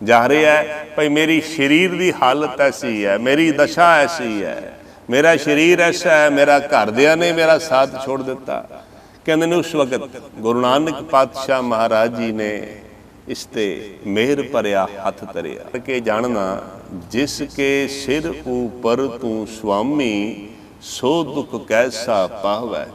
ਜਾ ਰਿਹਾ ਹੈ। ਭਾਈ ਮੇਰੀ ਸਰੀਰ ਦੀ ਹਾਲਤ ਐਸੀ ਹੈ, ਮੇਰੀ ਦਸ਼ਾ ਐਸੀ ਹੈ, ਮੇਰਾ ਸਰੀਰ ਐਸਾ ਹੈ, ਮੇਰਾ ਘਰਦਿਆਂ ਨੇ ਮੇਰਾ ਸਾਥ ਛੋੜ ਦਿੱਤਾ। ਕਹਿੰਦੇ ਨੇ ਉਸ ਵਕਤ ਗੁਰੂ ਨਾਨਕ ਪਾਤਸ਼ਾਹ ਮਹਾਰਾਜ ਜੀ ਨੇ ਇਸ ਤੇ ਮਿਹਰ ਭਰਿਆ ਹੱਥ ਧਰਿਆ ਕਿ ਜਾਣਨਾ ਜਿਸ ਕੇ ਸਿਰ ਉਪਰ ਤੂੰ ਸੁਆਮੀ ਸੋ ਦੁੱਖ ਕੈਸਾ ਪਾਵੈ।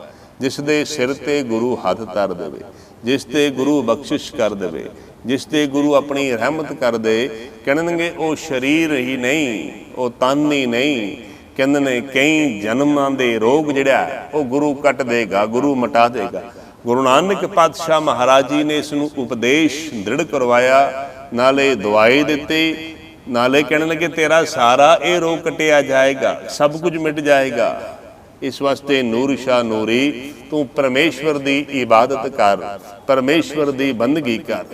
ਜਿਸ ਦੇ ਸਿਰ ਤੇ ਗੁਰੂ ਹੱਥ ਧਰ ਦੇਵੇ, ਜਿਸ ਤੇ ਗੁਰੂ ਬਖਸ਼ਿਸ਼ ਕਰ ਦੇਵੇ, ਜਿਸ ਤੇ ਗੁਰੂ ਆਪਣੀ ਰਹਿਮਤ ਕਰ ਦੇ, ਕਹਿਣਗੇ ਉਹ ਸਰੀਰ ਹੀ ਨਹੀਂ, ਉਹ ਤਨ ਹੀ ਨਹੀਂ, ਕਹਿੰਦੇ ਨੇ ਕਈ ਜਨਮਾਂ ਦੇ ਰੋਗ ਜਿਹੜਾ ਉਹ ਗੁਰੂ ਕੱਟ ਦੇਗਾ, ਗੁਰੂ ਮਿਟਾ ਦੇਗਾ। ਗੁਰੂ ਨਾਨਕ ਪਾਤਸ਼ਾਹ ਮਹਾਰਾਜ ਜੀ ਨੇ ਇਸ ਨੂੰ ਉਪਦੇਸ਼ ਦ੍ਰਿੜ ਕਰਵਾਇਆ, ਨਾਲੇ ਦਵਾਈ ਦਿੱਤੀ, ਨਾਲੇ ਕਹਿਣ ਲੱਗੇ ਤੇਰਾ ਸਾਰਾ ਇਹ ਰੋਗ ਕੱਟਿਆ ਜਾਏਗਾ, ਸਭ ਕੁਝ ਮਿਟ ਜਾਏਗਾ। ਇਸ ਵਾਸਤੇ ਨੂਰ ਸ਼ਾਹ ਨੂਰੀ ਤੂੰ ਪਰਮੇਸ਼ਵਰ ਦੀ ਇਬਾਦਤ ਕਰ, ਪਰਮੇਸ਼ਵਰ ਦੀ ਬੰਦਗੀ ਕਰ,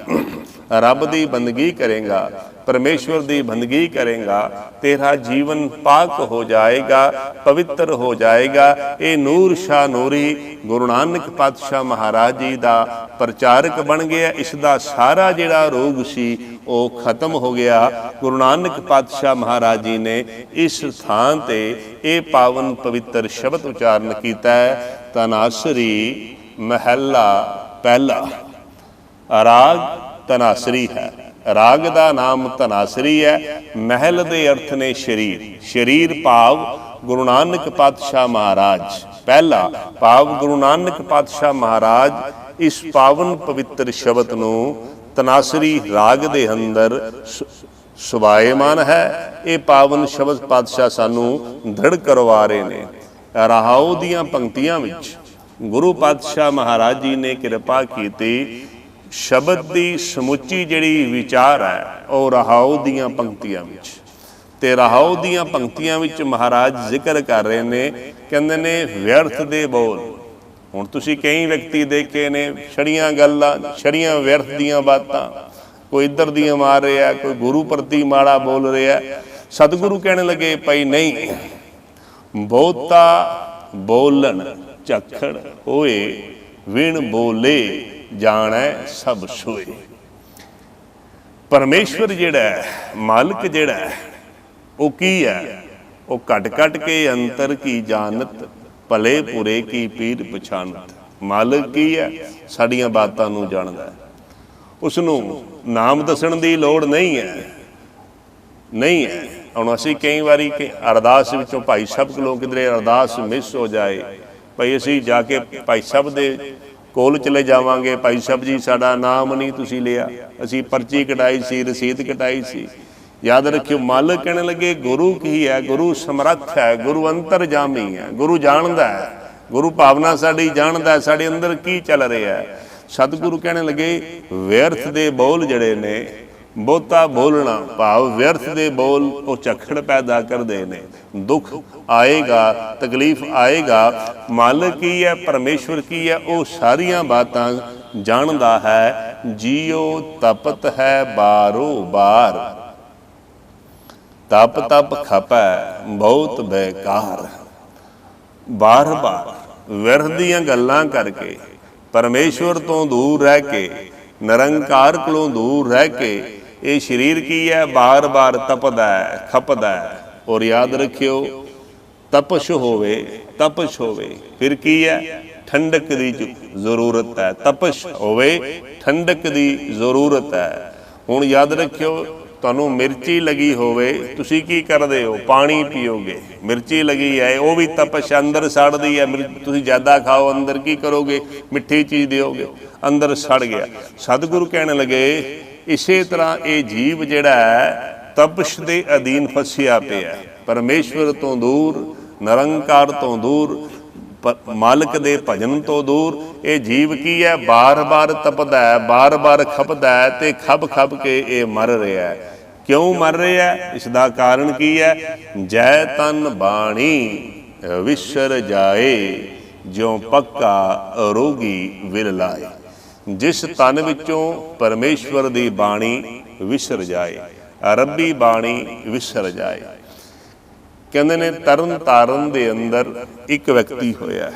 ਰੱਬ ਦੀ ਬੰਦਗੀ ਕਰੇਗਾ, ਪਰਮੇਸ਼ਵਰ ਦੀ ਬੰਦਗੀ ਕਰੇਗਾ, ਤੇਰਾ ਜੀਵਨ ਪਾਕ ਹੋ ਜਾਏਗਾ, ਪਵਿੱਤਰ ਹੋ ਜਾਏਗਾ। ਇਹ ਨੂਰ ਸ਼ਾਹ ਨੂਰੀ ਗੁਰੂ ਨਾਨਕ ਪਾਤਸ਼ਾਹ ਮਹਾਰਾਜ ਜੀ ਦਾ ਪ੍ਰਚਾਰਕ ਬਣ ਗਿਆ। ਇਸ ਦਾ ਸਾਰਾ ਜਿਹੜਾ ਰੋਗ ਸੀ ਉਹ ਖਤਮ ਹੋ ਗਿਆ। ਗੁਰੂ ਨਾਨਕ ਪਾਤਸ਼ਾਹ ਮਹਾਰਾਜ ਜੀ ਨੇ ਇਸ ਥਾਂ ਤੇ ਇਹ ਪਾਵਨ ਪਵਿੱਤਰ ਸ਼ਬਦ ਉਚਾਰਨ ਕੀਤਾ ਹੈ। ਤਨਾਸਰੀ ਮਹੱਲਾ ਪਹਿਲਾ। ਰਾਗ ਤਨਾਸਰੀ ਹੈ, ਰਾਗ ਦਾ ਨਾਮ ਤਨਾਸਰੀ ਹੈ। ਮਹਿਲ ਦੇ ਅਰਥ ਨੇ ਸਰੀਰ, ਸਰੀਰ ਭਾਵ ਗੁਰੂ ਨਾਨਕ ਪਾਤਸ਼ਾਹ ਮਹਾਰਾਜ। ਪਹਿਲਾ ਭਾਵ ਗੁਰੂ ਨਾਨਕ ਪਾਤਸ਼ਾਹ ਮਹਾਰਾਜ ਇਸ ਪਾਵਨ ਪਵਿੱਤਰ ਸ਼ਬਦ ਨੂੰ ਤਨਾਸਰੀ ਰਾਗ ਦੇ ਅੰਦਰ ਸੁਭਾਏਮਾਨ ਹੈ। ਇਹ ਪਾਵਨ ਸ਼ਬਦ ਪਾਤਸ਼ਾਹ ਸਾਨੂੰ ਦ੍ਰਿੜ ਕਰਵਾ ਰਹੇ ਨੇ। ਰਹਾਉ ਦੀਆਂ ਪੰਕਤੀਆਂ ਵਿੱਚ ਗੁਰੂ ਪਾਤਸ਼ਾਹ ਮਹਾਰਾਜ ਜੀ ਨੇ ਕਿਰਪਾ ਕੀਤੀ, ਸ਼ਬਦ ਦੀ ਸਮੁੱਚੀ ਜਿਹੜੀ ਵਿਚਾਰ ਹੈ ਉਹ ਰਹਾਉ ਦੀਆਂ ਪੰਕਤੀਆਂ ਵਿੱਚ, ਤੇ ਰਹਾਉ ਦੀਆਂ ਪੰਕਤੀਆਂ ਵਿੱਚ ਮਹਾਰਾਜ ਜ਼ਿਕਰ ਕਰ ਰਹੇ ਨੇ। ਕਹਿੰਦੇ ਨੇ ਵਿਅਰਥ ਦੇ ਬੋਲ। ਹੁਣ ਤੁਸੀਂ ਕਈ ਵਿਅਕਤੀ ਦੇਖੇ ਨੇ, ਛੜੀਆਂ ਗੱਲਾਂ, ਛੜੀਆਂ ਵਿਅਰਥ ਦੀਆਂ ਬਾਤਾਂ, ਕੋਈ ਇੱਧਰ ਦੀਆਂ ਮਾਰ ਰਿਹਾ, ਕੋਈ ਗੁਰੂ ਪ੍ਰਤੀ ਮਾੜਾ ਬੋਲ ਰਿਹਾ। ਸਤਿਗੁਰੂ ਕਹਿਣ ਲੱਗੇ ਭਾਈ ਨਹੀਂ, ਬਹੁਤਾ ਬੋਲਣ ਝੱਖੜ ਹੋਏ, ਵਿਣ ਬੋਲੇ ਜਾਣੈ ਸਭ ਸੋਏ। ਪਰਮੇਸ਼ਵਰ ਜਿਹੜਾ ਮਾਲਕ ਜਿਹੜਾ ਉਹ ਕੀ ਹੈ? ਉਹ ਘਟ ਘਟ ਕੇ ਅੰਤਰ ਕੀ ਜਾਣਤ, ਭਲੇ ਬੁਰੇ ਕੀ ਪੀਰ ਪਛਾਨਤ। ਮਾਲਕ ਕੀ ਹੈ? ਸਾਡੀਆਂ ਬਾਤਾਂ ਨੂੰ ਜਾਣਦਾ ਹੈ। ਉਸ ਨੂੰ ਨਾਮ ਦੱਸਣ ਦੀ ਲੋੜ ਨਹੀਂ ਹੈ, ਨਹੀਂ ਹੈ। ਹੁਣ ਅਸੀਂ ਕਈ ਵਾਰੀ ਅਰਦਾਸ ਵਿੱਚੋਂ ਭਾਈ ਸਾਹਿਬ ਕੋਲੋਂ ਕਿਧਰੇ ਅਰਦਾਸ ਮਿਸ ਹੋ ਜਾਏ, ਭਾਈ ਅਸੀਂ ਜਾ ਕੇ ਭਾਈ ਸਾਹਿਬ ਦੇ ਕੋਲ ਚਲੇ ਜਾਵਾਂਗੇ, ਭਾਈ ਸਾਹਿਬ ਜੀ ਸਾਡਾ ਨਾਮ ਨਹੀਂ ਤੁਸੀਂ ਲਿਆ, ਅਸੀਂ ਪਰਚੀ ਕਟਾਈ ਸੀ, ਰਸੀਦ ਕਟਾਈ ਸੀ। ਯਾਦ ਰੱਖਿਓ, ਮਾਲਕ ਕਹਿਣ ਲੱਗੇ ਗੁਰੂ ਕੀ ਹੈ? ਗੁਰੂ ਸਮਰੱਥ ਹੈ, ਗੁਰੂ ਅੰਤਰਜਾਮੀ ਹੈ, ਗੁਰੂ ਜਾਣਦਾ ਹੈ, ਗੁਰੂ ਭਾਵਨਾ ਸਾਡੀ ਜਾਣਦਾ ਹੈ, ਸਾਡੇ ਅੰਦਰ ਕੀ ਚੱਲ ਰਿਹਾ ਹੈ। ਸਤਿਗੁਰੂ ਕਹਿਣ ਲੱਗੇ ਵਿਅਰਥ ਦੇ ਬੋਲ ਜਿਹੜੇ ਨੇ, ਬਹੁਤਾ ਬੋਲਣਾ ਭਾਵ ਵਿਅਰਥ ਦੇ ਬੋਲ ਉਹ ਝੱਖੜ ਪੈਦਾ ਕਰਦੇ ਨੇ, ਦੁੱਖ ਆਏਗਾ, ਤਕਲੀਫ ਆਏਗਾ। ਮਾਲਕ ਕੀ ਹੈ, ਪਰਮੇਸ਼ਵਰ ਕੀ ਹੈ, ਉਹ ਸਾਰੀਆਂ ਬਾਤਾਂ ਜਾਣਦਾ ਹੈ। ਜੀਉ ਤਪਤ ਹੈ ਬਾਰੋ ਬਾਰ, ਤਪ ਤਪ ਖਪੈ ਬਹੁਤ ਬੇਕਾਰ। ਬਾਰ ਬਾਰ ਵਿਅਰਥ ਦੀਆਂ ਗੱਲਾਂ ਕਰਕੇ, ਪਰਮੇਸ਼ਵਰ ਤੋਂ ਦੂਰ ਰਹਿ ਕੇ, ਨਿਰੰਕਾਰ ਕੋਲੋਂ ਦੂਰ ਰਹਿ ਕੇ ਇਹ ਸਰੀਰ ਕੀ ਹੈ, ਬਾਰ ਬਾਰ ਤਪਦਾ ਹੈ, ਖਪਦਾ ਹੈ। ਔਰ ਯਾਦ ਰੱਖਿਓ, ਤਪਸ਼ ਹੋਵੇ, ਤਪਸ਼ ਹੋਵੇ ਫਿਰ ਕੀ ਹੈ? ਠੰਡਕ ਦੀ ਜ਼ਰੂਰਤ ਹੈ। ਤਪਸ਼ ਹੋਵੇ, ਠੰਡਕ ਦੀ ਜ਼ਰੂਰਤ ਹੈ। ਹੁਣ ਯਾਦ ਰੱਖਿਓ, ਤੁਹਾਨੂੰ ਮਿਰਚੀ ਲੱਗੀ ਹੋਵੇ, ਤੁਸੀਂ ਕੀ ਕਰਦੇ ਹੋ? ਪਾਣੀ ਪੀਓਗੇ। ਮਿਰਚੀ ਲੱਗੀ ਹੈ, ਉਹ ਵੀ ਤਪਸ਼ ਅੰਦਰ ਸੜਦੀ ਹੈ। ਤੁਸੀਂ ਜ਼ਿਆਦਾ ਖਾਓ, ਅੰਦਰ ਕੀ ਕਰੋਗੇ? ਮਿੱਠੀ ਚੀਜ਼ ਦਿਓਗੇ, ਅੰਦਰ ਸੜ ਗਿਆ। ਸਤਿਗੁਰੂ ਕਹਿਣ ਲੱਗੇ ਇਸੇ ਤਰ੍ਹਾਂ ਇਹ ਜੀਵ ਜਿਹੜਾ ਹੈ ਤਪਸ਼ ਦੇ ਅਧੀਨ ਫਸਿਆ ਪਿਆ, ਪਰਮੇਸ਼ਵਰ ਤੋਂ ਦੂਰ, ਨਿਰੰਕਾਰ ਤੋਂ ਦੂਰ, ਮਾਲਕ ਦੇ ਭਜਨ ਤੋਂ ਦੂਰ। ਇਹ ਜੀਵ ਕੀ ਹੈ? ਬਾਰ ਬਾਰ ਤਪਦਾ ਹੈ, ਬਾਰ ਬਾਰ ਖਪਦਾ ਹੈ ਤੇ ਖਪ ਖਪ ਕੇ ਇਹ ਮਰ ਰਿਹਾ ਹੈ। ਕਿਉਂ ਮਰ ਰਿਹਾ ਹੈ? ਇਸ ਦਾ ਕਾਰਨ ਕੀ ਹੈ? ਜੈ ਤਨ ਬਾਣੀ ਵਿਸਰ ਜਾਏ, ਜਿਉ ਪੱਕਾ ਰੋਗੀ ਵਿਲ ਲਾਏ। ਜਿਸ ਤਨ ਵਿੱਚੋਂ ਪਰਮੇਸ਼ਵਰ ਦੀ ਬਾਣੀ ਵਿਸਰ ਜਾਏ, ਰੱਬੀ ਬਾਣੀ ਵਿਸਰ ਜਾਏ। ਕਹਿੰਦੇ ਨੇ ਤਰਨ ਤਾਰਨ ਦੇ ਅੰਦਰ ਇੱਕ ਵਿਅਕਤੀ ਹੋਇਆ,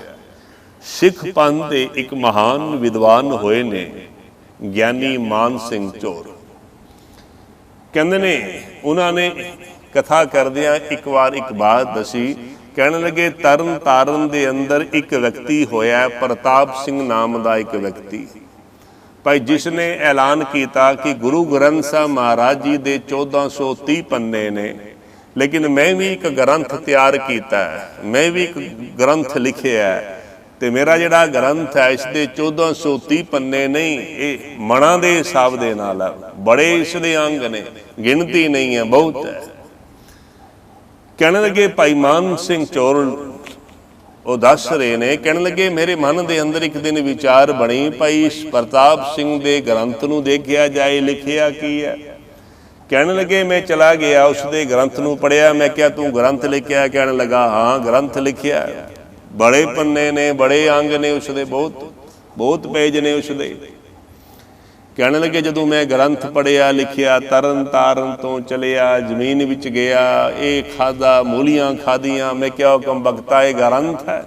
ਸਿੱਖ ਪੰਥ ਦੇ ਇੱਕ ਮਹਾਨ ਵਿਦਵਾਨ ਹੋਏ ਨੇ, ਗਿਆਨੀ ਮਾਨ ਸਿੰਘ ਚੋਰ। ਕਹਿੰਦੇ ਨੇ ਉਹਨਾਂ ਨੇ ਕਥਾ ਕਰਦਿਆਂ ਇੱਕ ਵਾਰ ਇੱਕ ਬਾਤ ਦੱਸੀ। ਕਹਿਣ ਲੱਗੇ ਤਰਨ ਤਾਰਨ ਦੇ ਅੰਦਰ ਇੱਕ ਵਿਅਕਤੀ ਹੋਇਆ, ਪ੍ਰਤਾਪ ਸਿੰਘ ਨਾਮ ਦਾ ਇੱਕ ਵਿਅਕਤੀ ਭਾਈ, ਜਿਸ ਨੇ ਐਲਾਨ ਕੀਤਾ ਕਿ ਗੁਰੂ ਗ੍ਰੰਥ ਸਾਹਿਬ ਮਹਾਰਾਜ ਜੀ ਦੇ 1430 ਪੰਨੇ ਨੇ, ਲੇਕਿਨ ਮੈਂ ਵੀ ਇੱਕ ਗ੍ਰੰਥ ਤਿਆਰ ਕੀਤਾ ਹੈ, ਮੈਂ ਵੀ ਇੱਕ ਗ੍ਰੰਥ ਲਿਖਿਆ ਹੈ ਤੇ ਮੇਰਾ ਜਿਹੜਾ ਗ੍ਰੰਥ ਹੈ ਇਸ ਦੇ 1430 ਪੰਨੇ ਨਹੀਂ, ਇਹ ਮਣਾਂ ਦੇ ਹਿਸਾਬ ਦੇ ਨਾਲ ਹੈ, ਬੜੇ ਇਸ ਦੇ ਅੰਗ ਨੇ, ਗਿਣਤੀ ਨਹੀਂ ਹੈ, ਬਹੁਤ ਹੈ। ਕਹਿਣ ਲੱਗੇ ਭਾਈ ਮਾਨ ਸਿੰਘ ਚੋਰ ਉਹ ਦੱਸ ਰਹੇ ਨੇ, ਕਹਿਣ ਲੱਗੇ ਮੇਰੇ ਮਨ ਦੇ ਅੰਦਰ ਇੱਕ ਦਿਨ ਵਿਚਾਰ ਬਣੀ, ਭਾਈ ਇਸ ਪ੍ਰਤਾਪ ਸਿੰਘ ਦੇ ਗ੍ਰੰਥ ਨੂੰ ਦੇਖਿਆ ਜਾਏ, ਲਿਖਿਆ ਕੀ ਹੈ। ਕਹਿਣ ਲੱਗੇ ਮੈਂ ਚਲਾ ਗਿਆ, ਉਸ ਦੇ ਗ੍ਰੰਥ ਨੂੰ ਪੜ੍ਹਿਆ। ਮੈਂ ਕਿਹਾ ਤੂੰ ਗ੍ਰੰਥ ਲਿਖਿਆ? ਕਹਿਣ ਲੱਗਾ ਹਾਂ ਗ੍ਰੰਥ ਲਿਖਿਆ, ਬੜੇ ਪੰਨੇ ਨੇ, ਬੜੇ ਅੰਗ ਨੇ ਉਸਦੇ, ਬਹੁਤ ਪੇਜ ਨੇ ਉਸਦੇ। ਕਹਿਣ ਲੱਗੇ ਜਦੋਂ ਮੈਂ ਗ੍ਰੰਥ ਪੜ੍ਹਿਆ, ਲਿਖਿਆ, ਤਰਨ ਤਾਰਨ ਤੋਂ ਚਲਿਆ, ਜ਼ਮੀਨ ਵਿੱਚ ਗਿਆ, ਇਹ ਖਾਦਾ, ਮੂਲੀਆਂ ਖਾਦੀਆਂ। ਮੈਂ ਕਿਹਾ ਹੁਕਮ ਬਖਤਾ, ਇਹ ਗ੍ਰੰਥ ਹੈ,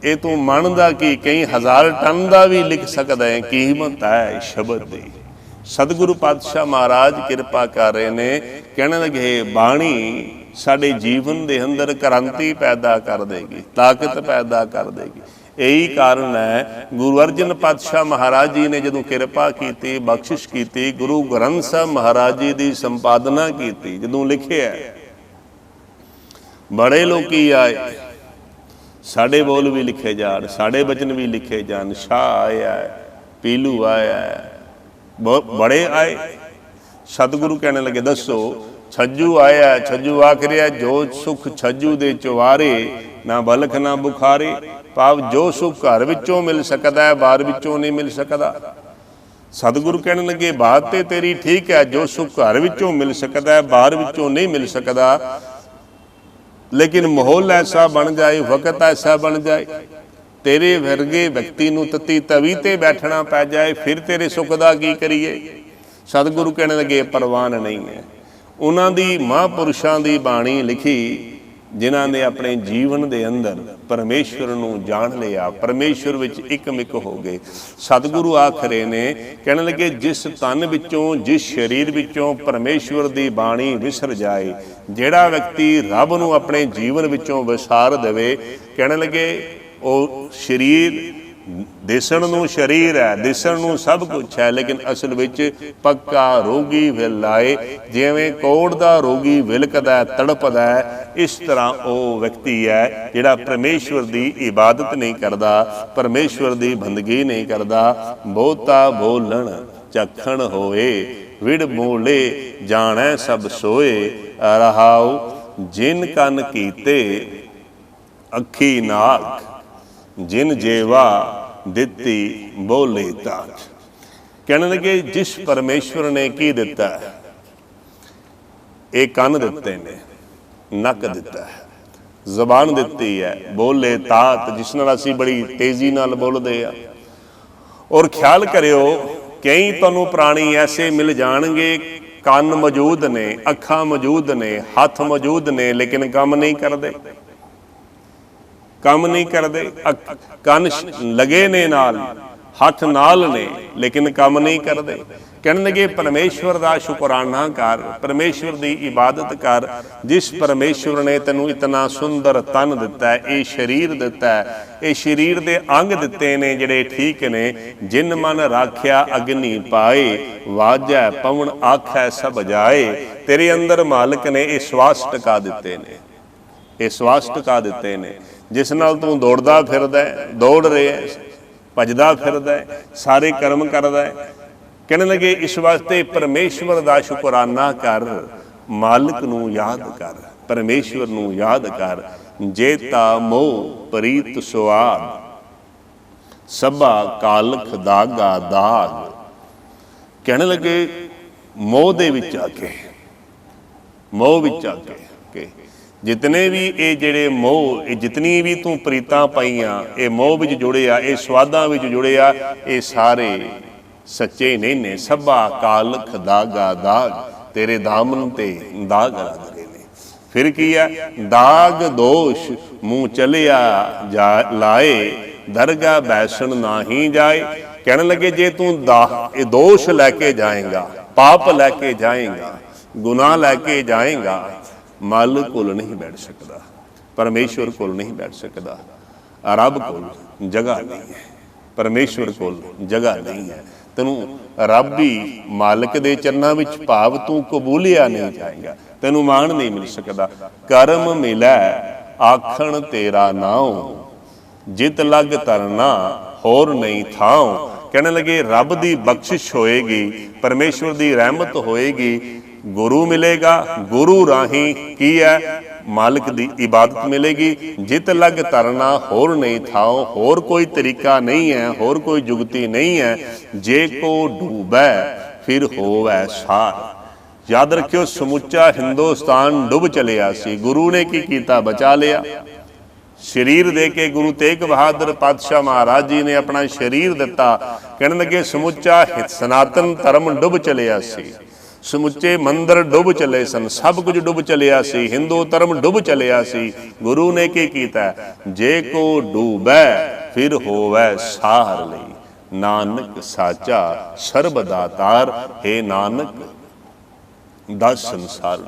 ਇਹ ਤੂੰ ਮਨ ਦਾ ਕੀ ਕਈ ਹਜ਼ਾਰ ਟਨ ਦਾ ਵੀ ਲਿਖ ਸਕਦਾ ਹੈ, ਕੀਮਤ ਹੈ ਸ਼ਬਦ ਦੀ। ਸਤਿਗੁਰੂ ਪਾਤਸ਼ਾਹ ਮਹਾਰਾਜ ਕਿਰਪਾ ਕਰ ਰਹੇ ਨੇ। ਕਹਿਣ ਲੱਗੇ ਬਾਣੀ ਸਾਡੇ ਜੀਵਨ ਦੇ ਅੰਦਰ ਕ੍ਰਾਂਤੀ ਪੈਦਾ ਕਰ ਦੇਗੀ, ਤਾਕਤ ਪੈਦਾ ਕਰ ਦੇਗੀ। ਇਹੀ ਕਾਰਨ ਹੈ ਗੁਰੂ ਅਰਜਨ ਪਾਤਸ਼ਾਹ ਮਹਾਰਾਜ ਜੀ ਨੇ ਜਦੋਂ ਕਿਰਪਾ ਕੀਤੀ, ਬਖਸ਼ਿਸ਼ ਕੀਤੀ, ਗੁਰੂ ਗ੍ਰੰਥ ਸਾਹਿਬ ਮਹਾਰਾਜ ਜੀ ਦੀ ਸੰਪਾਦਨਾ ਕੀਤੀ, ਜਦੋਂ ਲਿਖਿਆ ਬੜੇ ਲੋਕੀ ਆਏ, ਸਾਡੇ ਬੋਲ ਵੀ ਲਿਖੇ ਜਾਣ, ਸਾਡੇ ਬਚਨ ਵੀ ਲਿਖੇ ਜਾਣ। ਸ਼ਾਹ ਆਇਆ, ਪੀਲੂ ਆਇਆ, ਬੜੇ ਆਏ। ਸਤਿਗੁਰੂ ਕਹਿਣ ਲੱਗੇ ਦੱਸੋ। ਛੱਜੂ ਆਇਆ, ਛੱਜੂ ਆਖ ਰਿਹਾ ਜੋ ਸੁਖ ਛੱਜੂ ਦੇ ਚੁਵਾਰੇ, ਨਾ ਬਲਖ ਨਾ ਬੁਖਾਰੇ। ਭਾਵ ਜੋ ਸੁਖ ਘਰ ਵਿੱਚੋਂ ਮਿਲ ਸਕਦਾ ਹੈ, ਬਾਹਰ ਵਿੱਚੋਂ ਨਹੀਂ ਮਿਲ ਸਕਦਾ। ਸਤਿਗੁਰੂ ਕਹਿਣ ਲੱਗੇ ਬਾਤ ਤੇ ਤੇਰੀ ਠੀਕ ਹੈ, ਜੋ ਸੁਖ ਘਰ ਵਿੱਚੋਂ ਮਿਲ ਸਕਦਾ ਹੈ, ਬਾਹਰ ਵਿੱਚੋਂ ਨਹੀਂ ਮਿਲ ਸਕਦਾ, ਲੇਕਿਨ ਮਾਹੌਲ ਐਸਾ ਬਣ ਜਾਏ, ਵਕਤ ਐਸਾ ਬਣ ਜਾਏ, ਤੇਰੇ ਵਰਗੇ ਵਿਅਕਤੀ ਨੂੰ ਤਤੀ ਤਵੀ ਤੇ ਬੈਠਣਾ ਪੈ ਜਾਏ, ਫਿਰ ਤੇਰੇ ਸੁੱਖ ਦਾ ਕੀ ਕਰੀਏ। ਸਤਿਗੁਰੂ ਕਹਿਣ ਲੱਗੇ ਪ੍ਰਵਾਨ ਨਹੀਂ ਹੈ। ਉਹਨਾਂ ਦੀ ਮਹਾਂਪੁਰਸ਼ਾਂ ਦੀ ਬਾਣੀ ਲਿਖੀ, ਜਿਨ੍ਹਾਂ ਨੇ ਆਪਣੇ ਜੀਵਨ ਦੇ ਅੰਦਰ ਪਰਮੇਸ਼ਵਰ ਨੂੰ ਜਾਣ ਲਿਆ, ਪਰਮੇਸ਼ਵਰ ਵਿੱਚ ਇੱਕਮਿਕ ਹੋ ਗਏ। ਸਤਿਗੁਰੂ ਆਖ ਰਹੇ ਨੇ, ਕਹਿਣ ਲੱਗੇ ਜਿਸ ਤਨ ਵਿੱਚੋਂ, ਜਿਸ ਸਰੀਰ ਵਿੱਚੋਂ ਪਰਮੇਸ਼ਵਰ ਦੀ ਬਾਣੀ ਵਿਸਰ ਜਾਏ, ਜਿਹੜਾ ਵਿਅਕਤੀ ਰੱਬ ਨੂੰ ਆਪਣੇ ਜੀਵਨ ਵਿੱਚੋਂ ਵਿਸਾਰ ਦੇਵੇ, ਕਹਿਣ ਲੱਗੇ ਉਹ ਸਰੀਰ ਦਿਸਣ ਨੂੰ ਸਰੀਰ ਹੈ, ਦਿਸਣ ਨੂੰ ਸਭ ਕੁਝ ਹੈ, ਲੇਕਿਨ ਅਸਲ ਵਿੱਚ ਪੱਕਾ ਰੋਗੀ ਵਿਲ ਲਾਏ। ਜਿਵੇਂ ਕੋੜ ਦਾ ਰੋਗੀ ਵਿਲਕਦਾ ਤੜਪਦਾ ਹੈ, ਇਸ ਤਰ੍ਹਾਂ ਉਹ ਵਿਅਕਤੀ ਹੈ ਜਿਹੜਾ ਪਰਮੇਸ਼ਵਰ ਦੀ ਇਬਾਦਤ ਨਹੀਂ ਕਰਦਾ, ਪਰਮੇਸ਼ਵਰ ਦੀ ਬੰਦਗੀ ਨਹੀਂ ਕਰਦਾ। ਬਹੁਤਾ ਬੋਲਣ ਚਖਣ ਹੋਏ, ਵਿੜ ਮੂਲੇ ਜਾਣੈ ਸਭ ਸੋਏ। ਰਹਾਉ ਜਿਨ ਕੰਨ ਕੀਤੇ ਅੱਖੀ ਨਾਕ, ਜਿਨ ਜੇਵਾ ਦਿੱਤੀ ਬੋਲੇ ਤਾਜ। ਕਹਿਣ ਲੱਗੇ ਜਿਸ ਪਰਮੇਸ਼ਵਰ ਨੇ ਕੀ ਦਿੱਤਾ ਹੈ, ਇਹ ਕੰਨ ਦਿੱਤੇ ਨੇ, ਨੱਕ ਦਿੱਤਾ ਹੈ, ਜ਼ਬਾਨ ਦਿੱਤੀ ਹੈ, ਬੋਲੇ ਤਾਤ ਜਿਸ ਨਾਲ ਅਸੀਂ ਬੜੀ ਤੇਜ਼ੀ ਨਾਲ ਬੋਲਦੇ ਆ। ਔਰ ਖਿਆਲ ਕਰਿਓ ਕਈ ਤੁਹਾਨੂੰ ਪ੍ਰਾਣੀ ਐਸੇ ਮਿਲ ਜਾਣਗੇ, ਕੰਨ ਮੌਜੂਦ ਨੇ, ਅੱਖਾਂ ਮੌਜੂਦ ਨੇ, ਹੱਥ ਮੌਜੂਦ ਨੇ, ਲੇਕਿਨ ਕੰਮ ਨਹੀਂ ਕਰਦੇ, ਕੰਮ ਨਹੀਂ ਕਰਦੇ। ਕੰਨ ਲਗੇ ਨੇ ਨਾਲ, ਹੱਥ ਨਾਲ ਨੇ, ਲੇਕਿਨ ਕੰਮ ਨਹੀਂ ਕਰਦੇ। ਕਹਿਣ ਲੱਗੇ ਪਰਮੇਸ਼ਵਰ ਦਾ ਸ਼ੁਕਰਾਨਾ ਕਰ, ਪਰਮੇਸ਼ਵਰ ਦੀ ਇਬਾਦਤ ਕਰ, ਜਿਸ ਪਰਮੇਸ਼ਵਰ ਨੇ ਤੈਨੂੰ ਇਤਨਾ ਸੁੰਦਰ ਤਨ ਦਿੱਤਾ, ਇਹ ਸਰੀਰ ਦਿੱਤਾ, ਇਹ ਸਰੀਰ ਦੇ ਅੰਗ ਦਿੱਤੇ ਨੇ ਜਿਹੜੇ ਠੀਕ ਨੇ। ਜਿਨ ਮਨ ਰਾਖਿਆ ਅਗਨੀ ਪਾਏ, ਵਾਜੈ ਪਵਨ ਆਖੈ ਸਭ ਜਾਏ। ਤੇਰੇ ਅੰਦਰ ਮਾਲਕ ਨੇ ਇਹ ਸਵਾਸ ਟਿਕਾ ਦਿੱਤੇ ਨੇ, ਇਹ ਸਵਾਸ ਟਿਕਾ ਦਿੱਤੇ ਨੇ, ਜਿਸ ਨਾਲ ਤੂੰ ਦੌੜਦਾ ਫਿਰਦਾ, ਦੌੜ ਰਿਹਾ, ਭੱਜਦਾ ਫਿਰਦਾ, ਸਾਰੇ ਕਰਮ ਕਰਦਾ ਹੈ। ਕਹਿਣ ਲੱਗੇ ਇਸ ਵਾਸਤੇ ਪਰਮੇਸ਼ਵਰ ਦਾ ਸ਼ੁਕਰਾਨਾ ਕਰ, ਮਾਲਕ ਨੂੰ ਯਾਦ ਕਰ, ਪਰਮੇਸ਼ਵਰ ਨੂੰ ਯਾਦ ਕਰ। ਜੇਤਾ ਮੋਹ ਪ੍ਰੀਤ ਸੁਆਦ, ਸਭਾ ਕਾਲਖ ਦਾਗਾ ਦਾਗ। ਕਹਿਣ ਲੱਗੇ ਮੋਹ ਦੇ ਵਿੱਚ ਆ ਕੇ, ਮੋਹ ਵਿੱਚ ਆ ਕੇ ਜਿਤਨੇ ਵੀ ਇਹ ਜਿਹੜੇ ਮੋਹ, ਇਹ ਜਿਤਨੀ ਵੀ ਤੂੰ ਪ੍ਰੀਤਾਂ ਪਾਈਆਂ, ਇਹ ਮੋਹ ਵਿੱਚ ਜੁੜੇ ਆ, ਇਹ ਸਵਾਦਾਂ ਵਿੱਚ ਜੁੜੇ ਆ, ਇਹ ਸਾਰੇ ਸੱਚੇ ਨਹੀਂ ਨੇ। ਸਭਾ ਕਾਲਖ ਦਾਗਾ ਦਾਗ, ਤੇਰੇ ਦਾਮਨ ਤੇ ਦਾਗ ਲੱਗ ਗਏ ਨੇ। ਫਿਰ ਕੀ ਹੈ, ਦਾਗ ਦੋਸ਼ ਮੂੰਹ ਚਲਿਆ ਲਾਏ, ਦਰਗਾ ਬੈਸਣ ਨਾਹੀ ਜਾਏ। ਕਹਿਣ ਲੱਗੇ ਜੇ ਤੂੰ ਇਹ ਦੋਸ਼ ਲੈ ਕੇ ਜਾਏਗਾ, ਪਾਪ ਲੈ ਕੇ ਜਾਏਗਾ, ਗੁਨਾਹ ਲੈ ਕੇ ਜਾਏਗਾ, ਮਾਲਕ ਕੋਲ ਨਹੀਂ ਬੈਠ ਸਕਦਾ, ਪਰਮੇਸ਼ਵਰ ਕੋਲ ਨਹੀਂ ਬੈਠ ਸਕਦਾ। ਰੱਬ ਕੋਲ ਜਗ੍ਹਾ ਨਹੀਂ ਹੈ, ਪਰਮੇਸ਼ਵਰ ਕੋਲ ਜਗ੍ਹਾ ਨਹੀਂ ਹੈ। ਤੈਨੂੰ ਰੱਬੀ ਮਾਲਕ ਦੇ ਚਰਨਾਂ ਵਿੱਚ ਭਾਵ ਤੂੰ ਕਬੂਲਿਆ ਨਹੀਂ ਜਾਏਗਾ, ਤੈਨੂੰ ਮਾਣ ਨਹੀਂ ਮਿਲ ਸਕਦਾ। ਕਰਮ ਮਿਲੈ ਆਖਣ ਤੇਰਾ ਨਾਉ, ਜਿਤ ਲਗ ਤਰਨਾ ਹੋਰ ਨਹੀਂ ਥਾਉ। ਕਹਿਣ ਲੱਗੇ ਰੱਬ ਦੀ ਬਖਸ਼ਿਸ਼ ਹੋਏਗੀ, ਪਰਮੇਸ਼ਵਰ ਦੀ ਰਹਿਮਤ ਹੋਏਗੀ, ਗੁਰੂ ਮਿਲੇਗਾ, ਗੁਰੂ ਰਾਹੀਂ ਕੀ ਹੈ, ਮਾਲਕ ਦੀ ਇਬਾਦਤ ਮਿਲੇਗੀ। ਜਿਤ ਲਗ ਤਰਨਾ ਹੋਰ ਨਹੀਂ ਥਾਉ, ਹੋਰ ਕੋਈ ਤਰੀਕਾ ਨਹੀਂ ਹੈ, ਹੋਰ ਕੋਈ ਜੁਗਤੀ ਨਹੀਂ ਹੈ। ਜੇ ਕੋ ਡੂਬੈ ਫਿਰ ਹੋਵੈ ਸਾਰ। ਯਾਦ ਰੱਖਿਓ ਸਮੁੱਚਾ ਹਿੰਦੁਸਤਾਨ ਡੁੱਬ ਚਲਿਆ ਸੀ, ਗੁਰੂ ਨੇ ਕੀ ਕੀਤਾ, ਬਚਾ ਲਿਆ। ਸਰੀਰ ਦੇ ਕੇ ਗੁਰੂ ਤੇਗ ਬਹਾਦਰ ਪਾਤਸ਼ਾਹ ਮਹਾਰਾਜ ਜੀ ਨੇ ਆਪਣਾ ਸਰੀਰ ਦਿੱਤਾ। ਕਹਿਣ ਲੱਗੇ ਸਮੁੱਚਾ ਸਨਾਤਨ ਧਰਮ ਡੁੱਬ ਚਲਿਆ ਸੀ, ਸਮੁੱਚੇ ਮੰਦਰ ਡੁੱਬ ਚਲੇ ਸਨ, ਸਭ ਕੁਝ ਡੁੱਬ ਚਲਿਆ ਸੀ, ਹਿੰਦੂ ਧਰਮ ਡੁੱਬ ਚਲਿਆ ਸੀ। ਗੁਰੂ ਨੇ ਕੀ ਕੀਤਾ, ਜੇ ਕੋ ਡੂਬੈ ਫਿਰ ਹੋਵੈ ਸਾਰ ਲਈ, ਨਾਨਕ ਸਾਚਾ ਸਰਬ ਦਾਤਾਰ। ਹੈ ਨਾਨਕ ਦਸ ਸੰਸਾਰ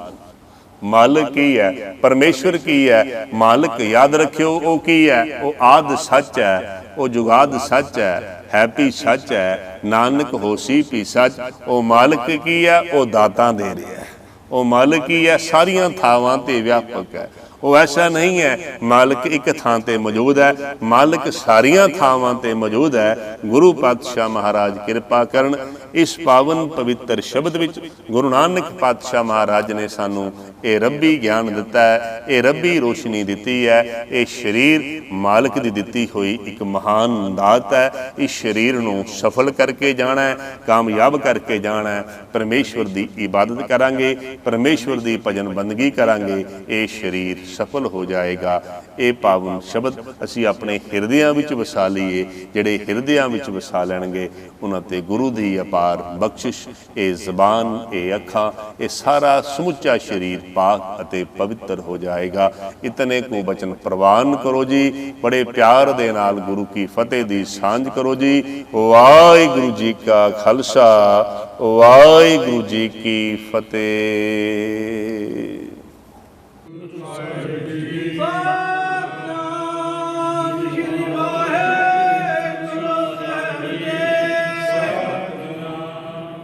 ਮਾਲਕ ਕੀ ਹੈ, ਪਰਮੇਸ਼ਵਰ ਕੀ ਹੈ, ਮਾਲਕ ਯਾਦ ਰੱਖਿਓ ਉਹ ਕੀ ਹੈ, ਉਹ ਆਦ ਸੱਚ ਹੈ, ਉਹ ਜੁਗਾਦ ਸੱਚ ਹੈ ਵੀ ਸੱਚ ਹੈ, ਨਾਨਕ ਹੋਸੀ ਵੀ ਸੱਚ। ਉਹ ਮਾਲਕ ਕੀ ਹੈ, ਉਹ ਦਾਤਾਂ ਦੇ ਰਿਹਾ ਹੈ, ਉਹ ਮਾਲਕ ਕੀ ਹੈ, ਸਾਰੀਆਂ ਥਾਵਾਂ ਤੇ ਵਿਆਪਕ ਹੈ। ਉਹ ਐਸਾ ਨਹੀਂ ਹੈ ਮਾਲਕ ਇੱਕ ਥਾਂ ਤੇ ਮੌਜੂਦ ਹੈ, ਮਾਲਕ ਸਾਰੀਆਂ ਥਾਵਾਂ ਤੇ ਮੌਜੂਦ ਹੈ। ਗੁਰੂ ਪਾਤਸ਼ਾਹ ਮਹਾਰਾਜ ਕਿਰਪਾ ਕਰਨ। ਇਸ ਪਾਵਨ ਪਵਿੱਤਰ ਸ਼ਬਦ ਵਿੱਚ ਗੁਰੂ ਨਾਨਕ ਪਾਤਸ਼ਾਹ ਮਹਾਰਾਜ ਨੇ ਸਾਨੂੰ ਇਹ ਰੱਬੀ ਗਿਆਨ ਦਿੱਤਾ ਹੈ, ਇਹ ਰੱਬੀ ਰੋਸ਼ਨੀ ਦਿੱਤੀ ਹੈ। ਇਹ ਸਰੀਰ ਮਾਲਕ ਦੀ ਦਿੱਤੀ ਹੋਈ ਇੱਕ ਮਹਾਨ ਦਾਤ ਹੈ। ਇਸ ਸਰੀਰ ਨੂੰ ਸਫਲ ਕਰਕੇ ਜਾਣਾ ਹੈ, ਕਾਮਯਾਬ ਕਰਕੇ ਜਾਣਾ ਹੈ। ਪਰਮੇਸ਼ਵਰ ਦੀ ਇਬਾਦਤ ਕਰਾਂਗੇ, ਪਰਮੇਸ਼ਵਰ ਦੀ ਭਜਨ ਬੰਦਗੀ ਕਰਾਂਗੇ, ਇਹ ਸਰੀਰ ਸਫਲ ਹੋ ਜਾਏਗਾ। ਇਹ ਪਾਵਨ ਸ਼ਬਦ ਅਸੀਂ ਆਪਣੇ ਹਿਰਦਿਆਂ ਵਿੱਚ ਵਸਾ ਲਈਏ। ਜਿਹੜੇ ਹਿਰਦਿਆਂ ਵਿੱਚ ਵਸਾ ਲੈਣਗੇ ਉਹਨਾਂ ਤੇ ਗੁਰੂ ਦੀ ਅਪਾਰ ਬਖਸ਼ਿਸ਼। ਇਹ ਜ਼ਬਾਨ, ਇਹ ਅੱਖਾਂ, ਇਹ ਸਾਰਾ ਸਮੁੱਚਾ ਸਰੀਰ ਪਾਕ ਅਤੇ ਪਵਿੱਤਰ ਹੋ ਜਾਏਗਾ। ਇਤਨੇ ਕੋ ਬਚਨ ਪ੍ਰਵਾਨ ਕਰੋ ਜੀ। ਬੜੇ ਪਿਆਰ ਦੇ ਨਾਲ ਗੁਰੂ ਕੀ ਫਤਿਹ ਦੀ ਸਾਂਝ ਕਰੋ ਜੀ। ਵਾਹਿਗੁਰੂ ਜੀ ਕਾ ਖਾਲਸਾ, ਵਾਹਿਗੁਰੂ ਜੀ ਕੀ ਫਤਿਹ।